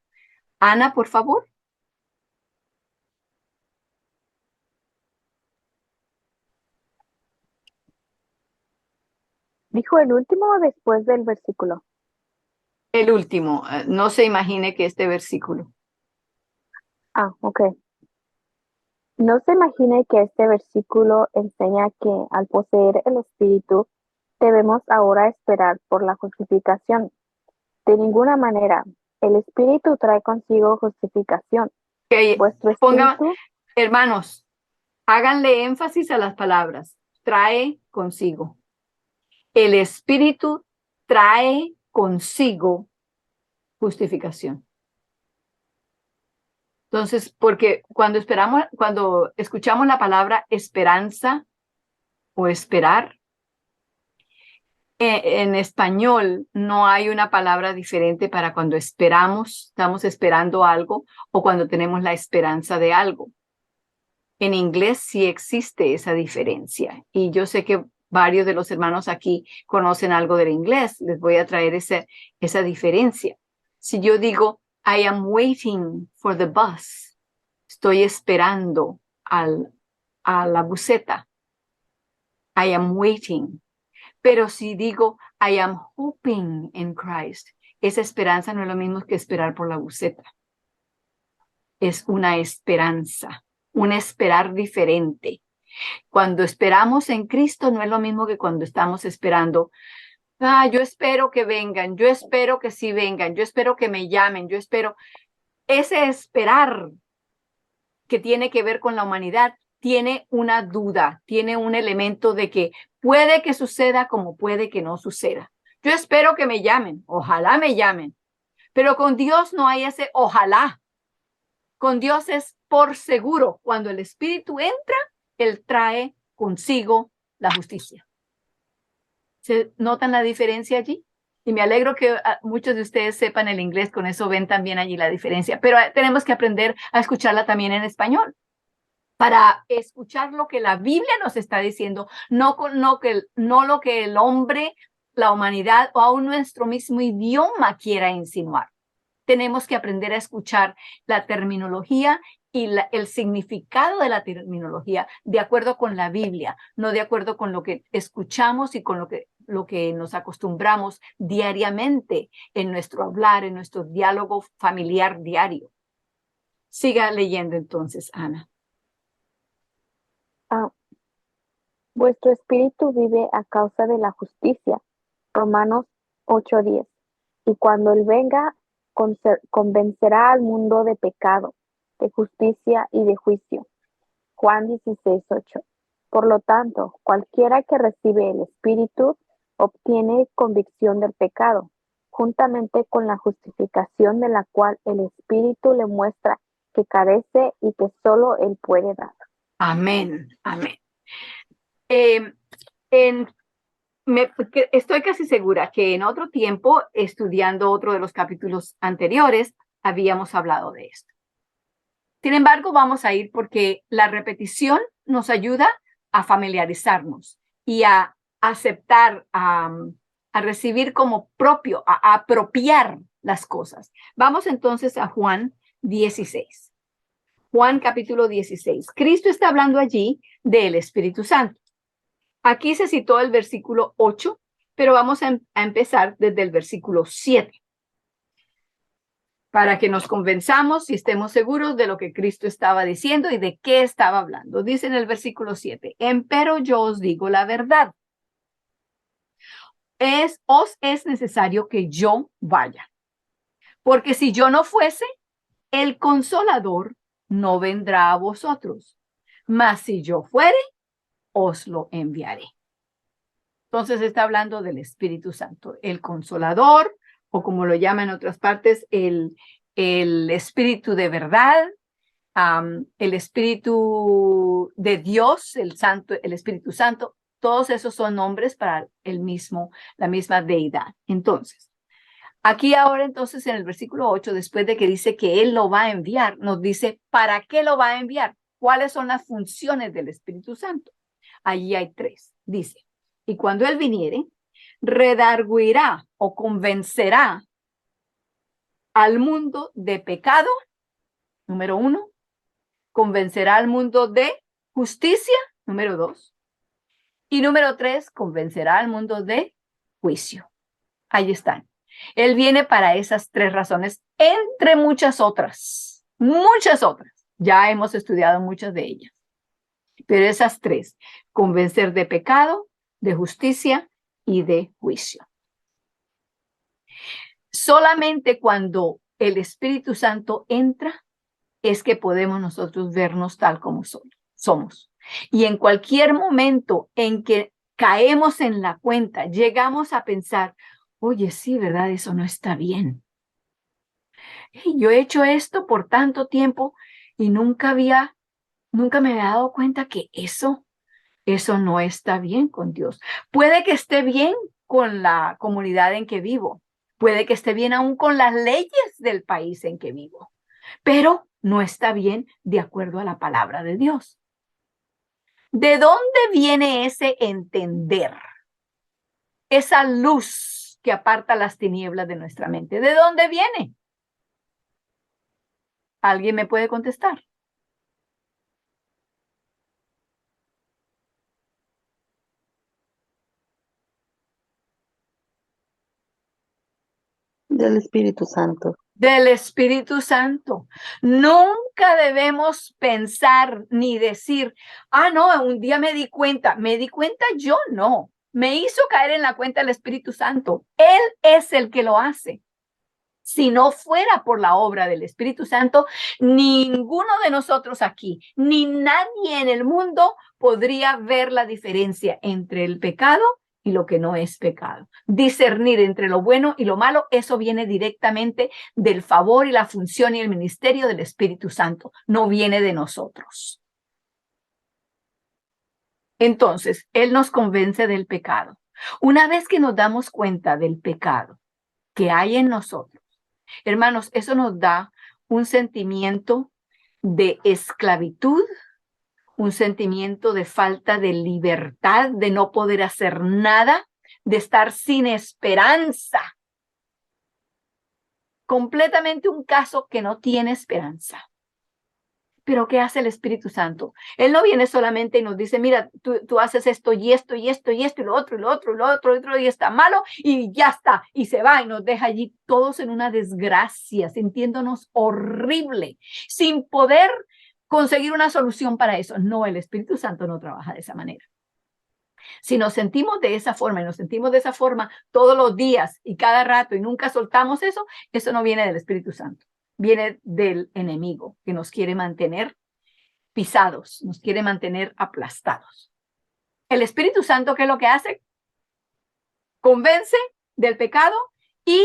Ana, por favor. ¿Dijo el último o después del versículo? El último, no se imagine que este versículo. Ok. No se imagine que este versículo enseña que al poseer el Espíritu debemos ahora esperar por la justificación. De ninguna manera. El Espíritu trae consigo justificación. Okay. Vuestro Espíritu... Hermanos, háganle énfasis a las palabras. Trae consigo. El Espíritu trae consigo justificación. Entonces, porque cuando escuchamos la palabra esperanza o esperar, en español no hay una palabra diferente para cuando esperamos, estamos esperando algo o cuando tenemos la esperanza de algo. En inglés sí existe esa diferencia y yo sé que varios de los hermanos aquí conocen algo del inglés. Les voy a traer esa diferencia. Si yo digo, I am waiting for the bus, estoy esperando a la buseta. I am waiting. Pero si digo, I am hoping in Christ, esa esperanza no es lo mismo que esperar por la buceta. Es una esperanza, un esperar diferente. Cuando esperamos en Cristo no es lo mismo que cuando estamos esperando. Yo espero que vengan, yo espero que sí vengan, yo espero que me llamen, yo espero. Ese esperar que tiene que ver con la humanidad tiene una duda, tiene un elemento de que puede que suceda como puede que no suceda. Yo espero que me llamen, ojalá me llamen, pero con Dios no hay ese ojalá. Con Dios es por seguro. Cuando el Espíritu entra, Él trae consigo la justicia. ¿Se notan la diferencia allí? Y me alegro que muchos de ustedes sepan el inglés, con eso ven también allí la diferencia. Pero tenemos que aprender a escucharla también en español, para escuchar lo que la Biblia nos está diciendo, no lo que el hombre, la humanidad o aún nuestro mismo idioma quiera insinuar. Tenemos que aprender a escuchar la terminología y el significado de la terminología de acuerdo con la Biblia, no de acuerdo con lo que escuchamos y con lo que nos acostumbramos diariamente en nuestro hablar, en nuestro diálogo familiar diario. Siga leyendo entonces, Ana. Vuestro espíritu vive a causa de la justicia. Romanos 8:10. Y cuando Él venga, convencerá al mundo de pecado, de justicia y de juicio. Juan 16:8. Por lo tanto, cualquiera que recibe el Espíritu obtiene convicción del pecado, juntamente con la justificación de la cual el Espíritu le muestra que carece y que solo Él puede dar. Amén, amén. Estoy casi segura que en otro tiempo, estudiando otro de los capítulos anteriores, habíamos hablado de esto. Sin embargo, vamos a ir porque la repetición nos ayuda a familiarizarnos y a aceptar, a recibir como propio, a apropiar las cosas. Vamos entonces a Juan 16. Juan capítulo 16. Cristo está hablando allí del Espíritu Santo. Aquí se citó el versículo 8, pero vamos a empezar desde el versículo 7 para que nos convenzamos y estemos seguros de lo que Cristo estaba diciendo y de qué estaba hablando. Dice en el versículo 7, empero yo os digo la verdad. Os es necesario que yo vaya, porque si yo no fuese, el Consolador no vendrá a vosotros, mas si yo fuere, os lo enviaré. Entonces está hablando del Espíritu Santo, el Consolador, o como lo llaman en otras partes, el Espíritu de verdad, el Espíritu de Dios, el Santo, el Espíritu Santo. Todos esos son nombres para la misma deidad. Entonces, aquí ahora entonces en el versículo 8, después de que dice que Él lo va a enviar, nos dice, ¿para qué lo va a enviar? ¿Cuáles son las funciones del Espíritu Santo? Allí hay 3. Dice, y cuando Él viniere, redarguirá o convencerá al mundo de pecado, número 1, convencerá al mundo de justicia, número 2, y número 3, convencerá al mundo de juicio. Ahí están. Él viene para esas 3 razones, entre muchas otras. Muchas otras. Ya hemos estudiado muchas de ellas. Pero esas 3, convencer de pecado, de justicia y de juicio. Solamente cuando el Espíritu Santo entra es que podemos nosotros vernos tal como somos. Y en cualquier momento en que caemos en la cuenta, llegamos a pensar, oye, sí, ¿verdad? Eso no está bien. Yo he hecho esto por tanto tiempo y nunca me había dado cuenta que eso no está bien con Dios. Puede que esté bien con la comunidad en que vivo, puede que esté bien aún con las leyes del país en que vivo, pero no está bien de acuerdo a la palabra de Dios. ¿De dónde viene ese entender? Esa luz que aparta las tinieblas de nuestra mente. ¿De dónde viene? ¿Alguien me puede contestar? Del Espíritu Santo. Del Espíritu Santo. Nunca debemos pensar ni decir, no, un día me di cuenta yo no. Me hizo caer en la cuenta el Espíritu Santo. Él es el que lo hace. Si no fuera por la obra del Espíritu Santo, ninguno de nosotros aquí, ni nadie en el mundo podría ver la diferencia entre el pecado y lo que no es pecado. Discernir entre lo bueno y lo malo, eso viene directamente del favor y la función y el ministerio del Espíritu Santo, no viene de nosotros. Entonces, Él nos convence del pecado. Una vez que nos damos cuenta del pecado que hay en nosotros, hermanos, eso nos da un sentimiento de esclavitud, un sentimiento de falta de libertad, de no poder hacer nada, de estar sin esperanza. Completamente un caso que no tiene esperanza. Pero ¿qué hace el Espíritu Santo? Él no viene solamente y nos dice, mira, tú haces esto y esto y esto y esto y lo otro y lo otro y lo otro y lo otro y está malo y ya está. Y se va y nos deja allí todos en una desgracia, sintiéndonos horrible, sin poder conseguir una solución para eso. No, el Espíritu Santo no trabaja de esa manera. Si nos sentimos de esa forma y nos sentimos de esa forma todos los días y cada rato y nunca soltamos eso, eso no viene del Espíritu Santo. Viene del enemigo que nos quiere mantener pisados, nos quiere mantener aplastados. El Espíritu Santo, ¿qué es lo que hace? Convence del pecado y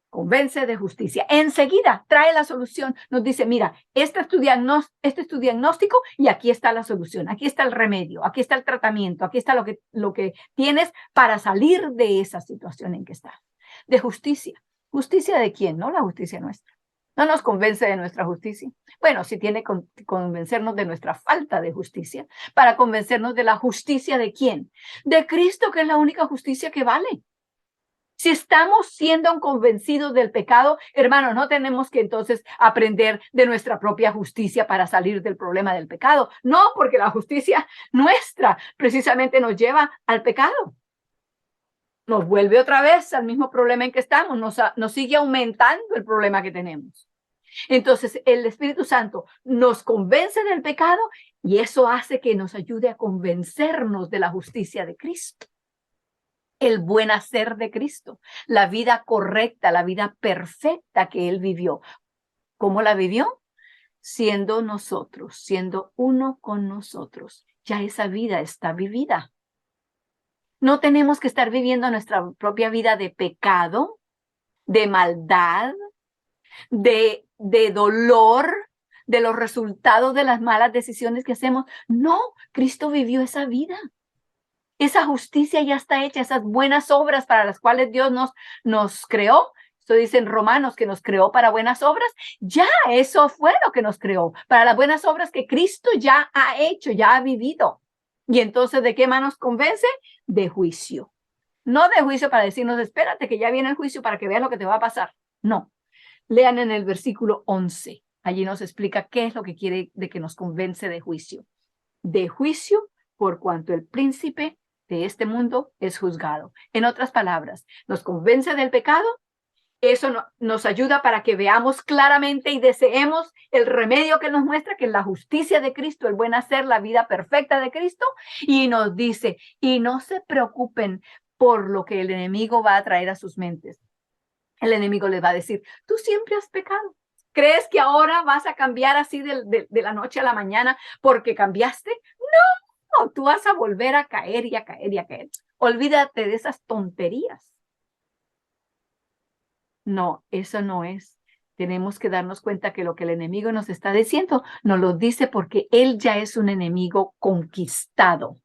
convence de justicia. Enseguida trae la solución. Nos dice, mira, este es tu diagnóstico y aquí está la solución, aquí está el remedio, aquí está el tratamiento, aquí está lo que tienes para salir de esa situación en que estás. De justicia. ¿Justicia de quién? No la justicia nuestra. No nos convence de nuestra justicia. Bueno, sí tiene que convencernos de nuestra falta de justicia, para convencernos de la justicia de quién. De Cristo, que es la única justicia que vale. Si estamos siendo convencidos del pecado, hermanos, no tenemos que entonces aprender de nuestra propia justicia para salir del problema del pecado. No, porque la justicia nuestra precisamente nos lleva al pecado. Nos vuelve otra vez al mismo problema en que estamos, nos sigue aumentando el problema que tenemos. Entonces, el Espíritu Santo nos convence del pecado y eso hace que nos ayude a convencernos de la justicia de Cristo. El buen hacer de Cristo, la vida correcta, la vida perfecta que Él vivió. ¿Cómo la vivió? Siendo nosotros, siendo uno con nosotros. Ya esa vida está vivida. No tenemos que estar viviendo nuestra propia vida de pecado, de maldad, de dolor, de los resultados de las malas decisiones que hacemos. No, Cristo vivió esa vida. Esa justicia ya está hecha, esas buenas obras para las cuales Dios nos creó. Esto dice en Romanos que nos creó para buenas obras. Ya eso fue lo que nos creó, para las buenas obras que Cristo ya ha hecho, ya ha vivido. Y entonces, ¿de qué manos convence? De juicio. No de juicio para decirnos, espérate que ya viene el juicio para que veas lo que te va a pasar. No. Lean en el versículo 11. Allí nos explica qué es lo que quiere de que nos convence de juicio. De juicio por cuanto el príncipe de este mundo es juzgado. En otras palabras, nos convence del pecado. Eso nos ayuda para que veamos claramente y deseemos el remedio que nos muestra, que es la justicia de Cristo, el buen hacer, la vida perfecta de Cristo. Y nos dice, y no se preocupen por lo que el enemigo va a traer a sus mentes. El enemigo les va a decir, tú siempre has pecado. ¿Crees que ahora vas a cambiar así de la noche a la mañana porque cambiaste? No, tú vas a volver a caer y a caer y a caer. Olvídate de esas tonterías. No, eso no es. Tenemos que darnos cuenta que lo que el enemigo nos está diciendo, nos lo dice porque él ya es un enemigo conquistado.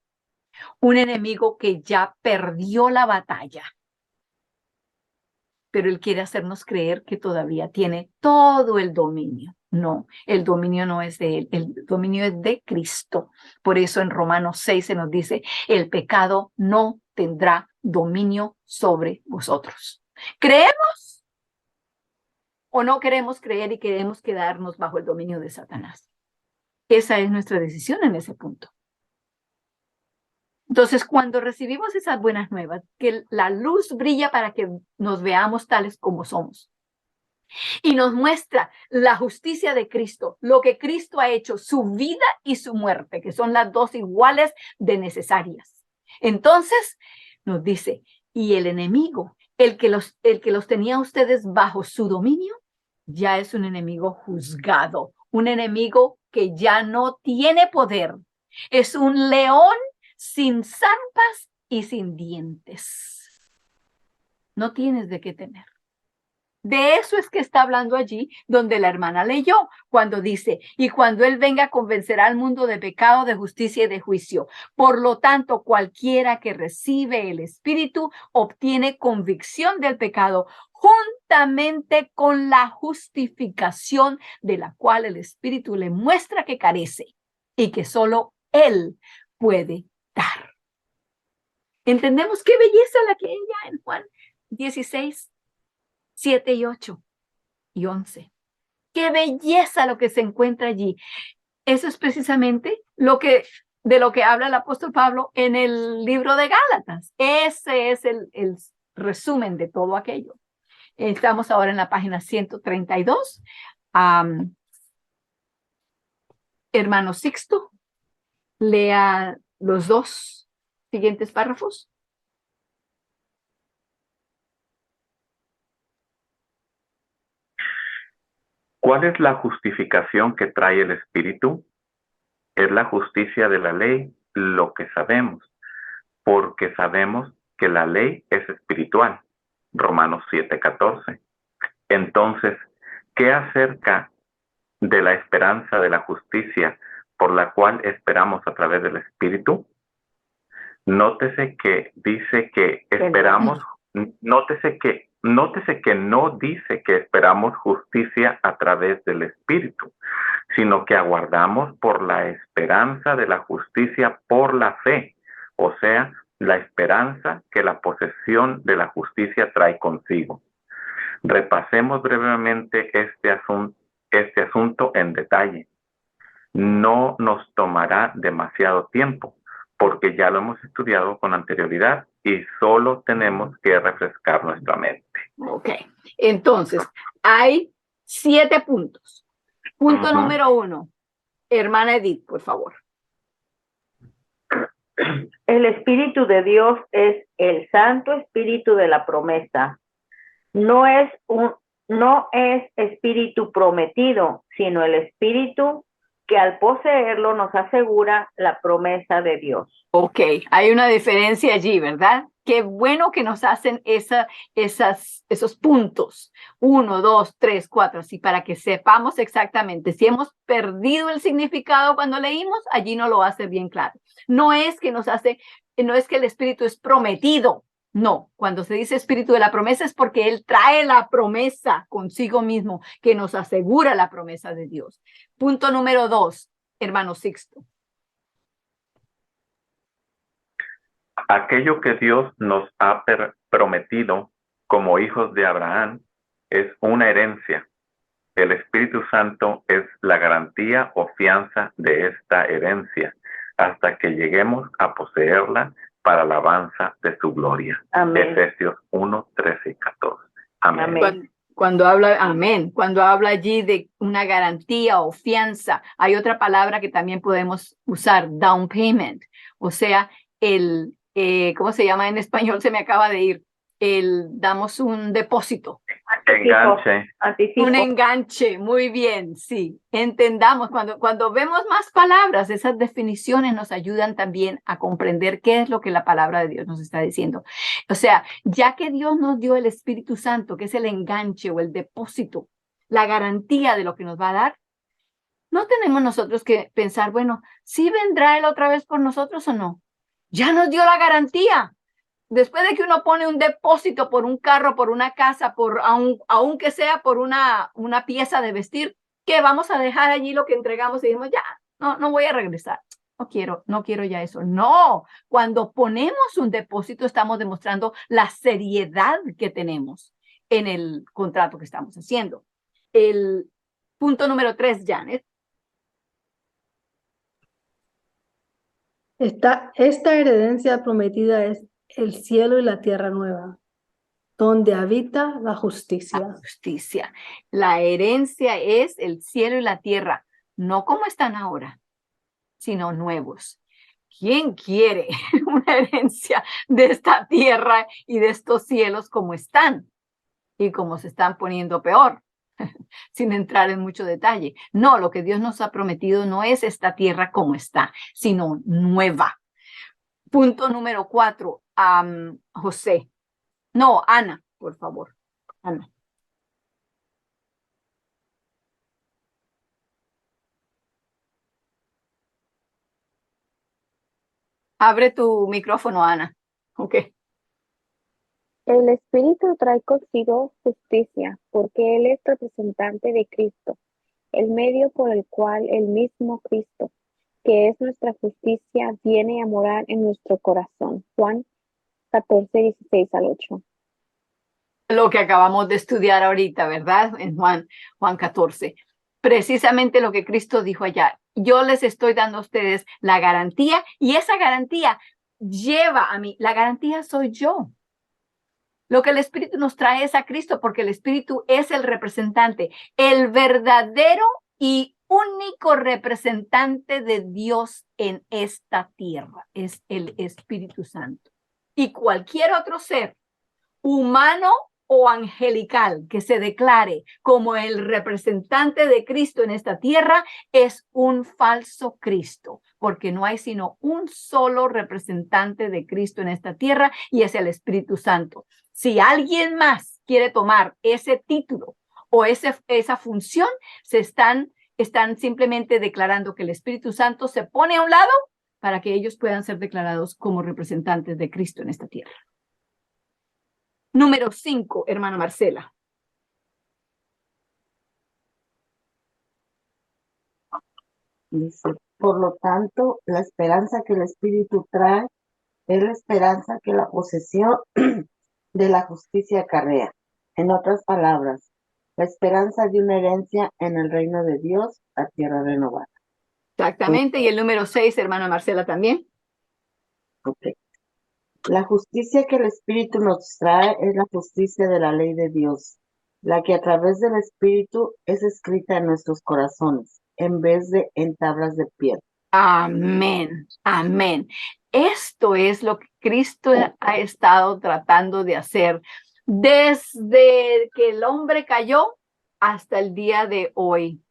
Un enemigo que ya perdió la batalla. Pero él quiere hacernos creer que todavía tiene todo el dominio. No, el dominio no es de él, el dominio es de Cristo. Por eso en Romanos 6 se nos dice, el pecado no tendrá dominio sobre vosotros. ¿Creemos o no queremos creer y queremos quedarnos bajo el dominio de Satanás? Esa es nuestra decisión en ese punto. Entonces, cuando recibimos esas buenas nuevas, que la luz brilla para que nos veamos tales como somos y nos muestra la justicia de Cristo, lo que Cristo ha hecho, su vida y su muerte, que son las dos iguales de necesarias. Entonces, nos dice, y el enemigo, el que los tenía ustedes bajo su dominio, ya es un enemigo juzgado, un enemigo que ya no tiene poder. Es un león sin zampas y sin dientes. No tienes de qué temer. De eso es que está hablando allí, donde la hermana leyó, cuando dice, y cuando Él venga convencerá al mundo de pecado, de justicia y de juicio. Por lo tanto, cualquiera que recibe el Espíritu obtiene convicción del pecado, juntamente con la justificación de la cual el Espíritu le muestra que carece y que solo Él puede dar. ¿Entendemos qué belleza la que ella en Juan 16, 7 y 8 y 11? Qué belleza lo que se encuentra allí. Eso es precisamente de lo que habla el apóstol Pablo en el libro de Gálatas. Ese es el resumen de todo aquello. Estamos ahora en la página 132. Hermano Sixto, lea los dos siguientes párrafos. ¿Cuál es la justificación que trae el Espíritu? Es la justicia de la ley, lo que sabemos, porque sabemos que la ley es espiritual. Romanos 7:14. Entonces, ¿qué acerca de la esperanza de la justicia por la cual esperamos a través del Espíritu? Nótese que dice que esperamos, nótese que no dice que esperamos justicia a través del Espíritu, sino que aguardamos por la esperanza de la justicia por la fe, o sea, la esperanza que la posesión de la justicia trae consigo. Repasemos brevemente este asunto en detalle. No nos tomará demasiado tiempo, porque ya lo hemos estudiado con anterioridad y solo tenemos que refrescar nuestra mente. Ok, entonces, hay 7 puntos. Punto número 1, hermana Edith, por favor. El Espíritu de Dios es el Santo Espíritu de la promesa. No es espíritu prometido, sino el Espíritu que al poseerlo nos asegura la promesa de Dios. Ok, hay una diferencia allí, ¿verdad? Qué bueno que nos hacen esos puntos. 1, 2, 3, 4, así para que sepamos exactamente. Si hemos perdido el significado cuando leímos, allí no lo hace bien claro. No es que el Espíritu es prometido. No, cuando se dice Espíritu de la promesa es porque Él trae la promesa consigo mismo, que nos asegura la promesa de Dios. Punto número 2, hermano Sixto. Aquello que Dios nos ha prometido como hijos de Abraham es una herencia. El Espíritu Santo es la garantía o fianza de esta herencia hasta que lleguemos a poseerla para la alabanza de su gloria. Amén. Efesios 1, 13 y 14. Amén. Amén. Cuando habla allí de una garantía o fianza, hay otra palabra que también podemos usar, down payment, o sea, ¿cómo se llama en español? Se me acaba de ir. Damos un depósito. Enganche. Anticipo. Un enganche, muy bien, sí. Entendamos, cuando vemos más palabras, esas definiciones nos ayudan también a comprender qué es lo que la palabra de Dios nos está diciendo. O sea, ya que Dios nos dio el Espíritu Santo, que es el enganche o el depósito, la garantía de lo que nos va a dar, no tenemos nosotros que pensar, bueno, ¿sí vendrá Él otra vez por nosotros o no? Ya nos dio la garantía. Después de que uno pone un depósito por un carro, por una casa, aunque sea por una pieza de vestir, que vamos a dejar allí lo que entregamos y decimos, ya, no voy a regresar. No quiero ya eso. No, cuando ponemos un depósito estamos demostrando la seriedad que tenemos en el contrato que estamos haciendo. El punto número 3, Janet. Esta herencia prometida es el cielo y la tierra nueva, donde habita la La justicia. justicia. La herencia es el cielo y la tierra, no como están ahora, sino nuevos. ¿Quién quiere una herencia de esta tierra y de estos cielos como están y como se están poniendo peor? Sin entrar en mucho detalle. No, lo que Dios nos ha prometido no es esta tierra como está, sino nueva. Punto número 4, José. No, Ana, por favor. Ana. Abre tu micrófono, Ana. Ok. El Espíritu trae consigo justicia, porque Él es representante de Cristo, el medio por el cual el mismo Cristo, que es nuestra justicia, viene a morar en nuestro corazón. Juan 14, 16 al 8. Lo que acabamos de estudiar ahorita, ¿verdad? En Juan 14. Precisamente lo que Cristo dijo allá. Yo les estoy dando a ustedes la garantía y esa garantía lleva a mí. La garantía soy yo. Lo que el Espíritu nos trae es a Cristo porque el Espíritu es el representante, el verdadero y único representante de Dios en esta tierra. Es el Espíritu Santo. Y cualquier otro ser humano o angelical que se declare como el representante de Cristo en esta tierra es un falso Cristo, porque no hay sino un solo representante de Cristo en esta tierra y es el Espíritu Santo. Si alguien más quiere tomar ese título o esa función, están simplemente declarando que el Espíritu Santo se pone a un lado para que ellos puedan ser declarados como representantes de Cristo en esta tierra. Número 5, hermana Marcela. Dice, por lo tanto, la esperanza que el Espíritu trae es la esperanza que la posesión de la justicia acarrea. En otras palabras, la esperanza de una herencia en el reino de Dios, la tierra renovada. Exactamente. Y el número 6, hermana Marcela, también. Okay. La justicia que el Espíritu nos trae es la justicia de la ley de Dios, la que a través del Espíritu es escrita en nuestros corazones, en vez de en tablas de piedra. Amén. Amén. Esto es lo que Cristo ha estado tratando de hacer desde que el hombre cayó hasta el día de hoy.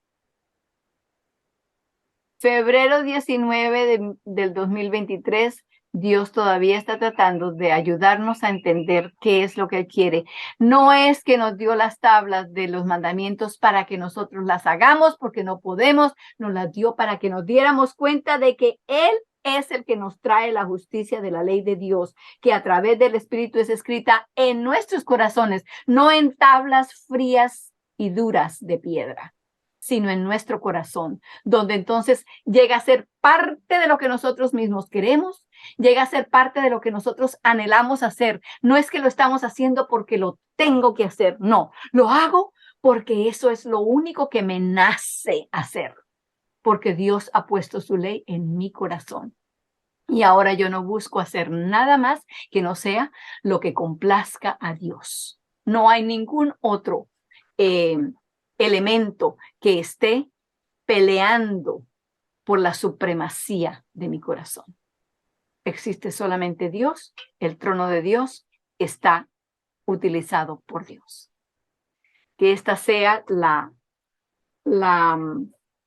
Febrero 19 del 2023, Dios todavía está tratando de ayudarnos a entender qué es lo que Él quiere. No es que nos dio las tablas de los mandamientos para que nosotros las hagamos porque no podemos, nos las dio para que nos diéramos cuenta de que Él es el que nos trae la justicia de la ley de Dios, que a través del Espíritu es escrita en nuestros corazones, no en tablas frías y duras de piedra, sino en nuestro corazón, donde entonces llega a ser parte de lo que nosotros mismos queremos, llega a ser parte de lo que nosotros anhelamos hacer. No es que lo estamos haciendo porque lo tengo que hacer, no, lo hago porque eso es lo único que me nace hacer, porque Dios ha puesto su ley en mi corazón. Y ahora yo no busco hacer nada más que no sea lo que complazca a Dios. No hay ningún otro elemento que esté peleando por la supremacía de mi corazón. Existe solamente Dios, el trono de Dios está utilizado por Dios. Que esta sea la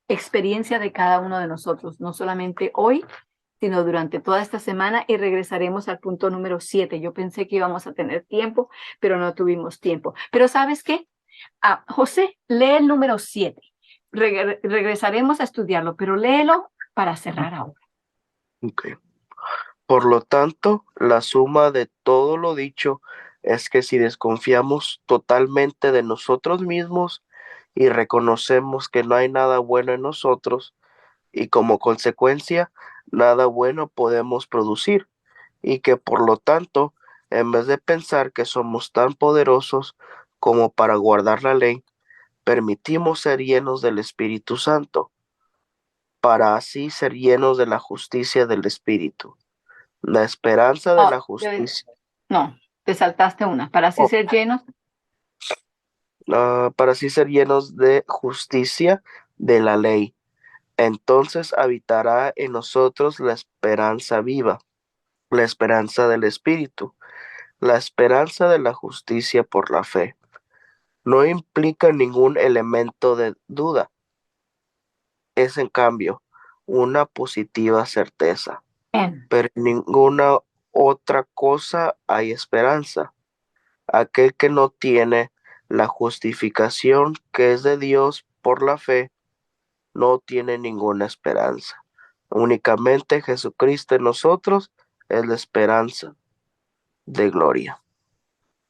experiencia de cada uno de nosotros, no solamente hoy, sino durante toda esta semana, y regresaremos al punto número 7. Yo pensé que íbamos a tener tiempo, pero no tuvimos tiempo. Pero ¿sabes qué? José, lee el número 7. Regresaremos a estudiarlo, pero léelo para cerrar ahora. Okay. Por lo tanto, la suma de todo lo dicho es que si desconfiamos totalmente de nosotros mismos y reconocemos que no hay nada bueno en nosotros y como consecuencia nada bueno podemos producir, y que por lo tanto, en vez de pensar que somos tan poderosos como para guardar la ley, permitimos ser llenos del Espíritu Santo. para así ser llenos de la justicia del Espíritu. La esperanza de la justicia. No, te saltaste una. Para así ser llenos. Para así ser llenos de justicia de la ley. Entonces habitará en nosotros la esperanza viva, la esperanza del Espíritu, la esperanza de la justicia por la fe. No implica ningún elemento de duda. Es en cambio una positiva certeza. Pero en ninguna otra cosa hay esperanza. Aquel que no tiene la justificación que es de Dios por la fe, no tiene ninguna esperanza. Únicamente Jesucristo en nosotros es la esperanza de gloria.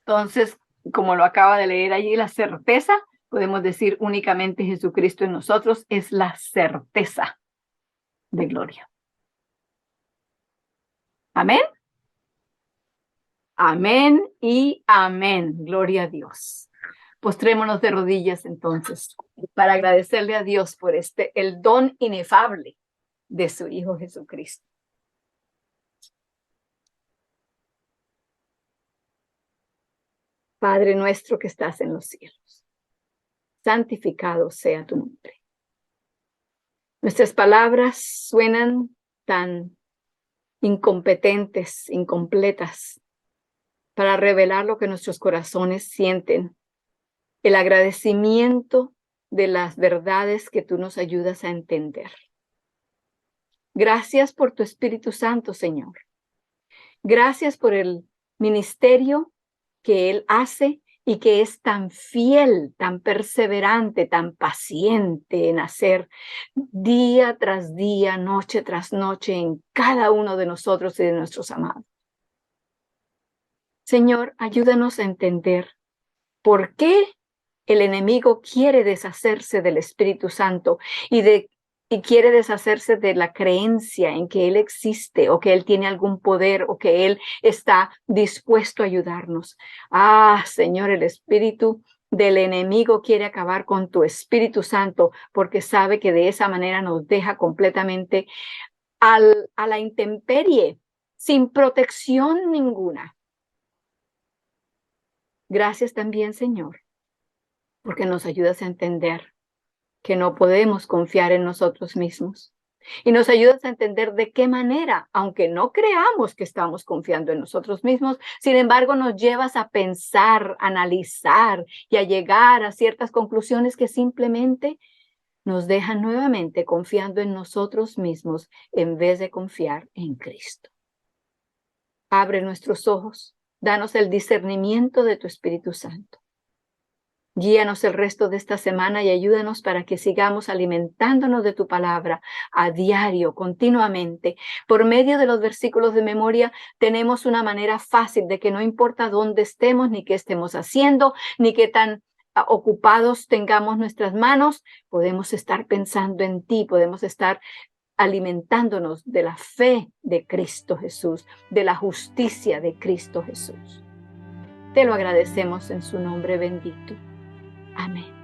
Entonces, como lo acaba de leer allí, la certeza, podemos decir únicamente Jesucristo en nosotros es la certeza de gloria. Amén. Amén y amén. Gloria a Dios. Postrémonos de rodillas entonces para agradecerle a Dios por el don inefable de su Hijo Jesucristo. Padre nuestro que estás en los cielos, santificado sea tu nombre. Nuestras palabras suenan tan incompetentes, incompletas, para revelar lo que nuestros corazones sienten, el agradecimiento de las verdades que tú nos ayudas a entender. Gracias por tu Espíritu Santo, Señor. Gracias por el ministerio que Él hace y que es tan fiel, tan perseverante, tan paciente en hacer día tras día, noche tras noche en cada uno de nosotros y de nuestros amados. Señor, ayúdanos a entender por qué el enemigo quiere deshacerse del Espíritu Santo y quiere deshacerse de la creencia en que Él existe o que Él tiene algún poder o que Él está dispuesto a ayudarnos. Señor, el espíritu del enemigo quiere acabar con tu Espíritu Santo porque sabe que de esa manera nos deja completamente a la intemperie, sin protección ninguna. Gracias también, Señor, porque nos ayudas a entender que no podemos confiar en nosotros mismos. Y nos ayudas a entender de qué manera, aunque no creamos que estamos confiando en nosotros mismos, sin embargo nos llevas a pensar, analizar y a llegar a ciertas conclusiones que simplemente nos dejan nuevamente confiando en nosotros mismos en vez de confiar en Cristo. Abre nuestros ojos, danos el discernimiento de tu Espíritu Santo. Guíanos el resto de esta semana y ayúdanos para que sigamos alimentándonos de tu palabra a diario, continuamente. Por medio de los versículos de memoria tenemos una manera fácil de que no importa dónde estemos, ni qué estemos haciendo, ni qué tan ocupados tengamos nuestras manos, podemos estar pensando en ti, podemos estar alimentándonos de la fe de Cristo Jesús, de la justicia de Cristo Jesús. Te lo agradecemos en su nombre bendito. Amén.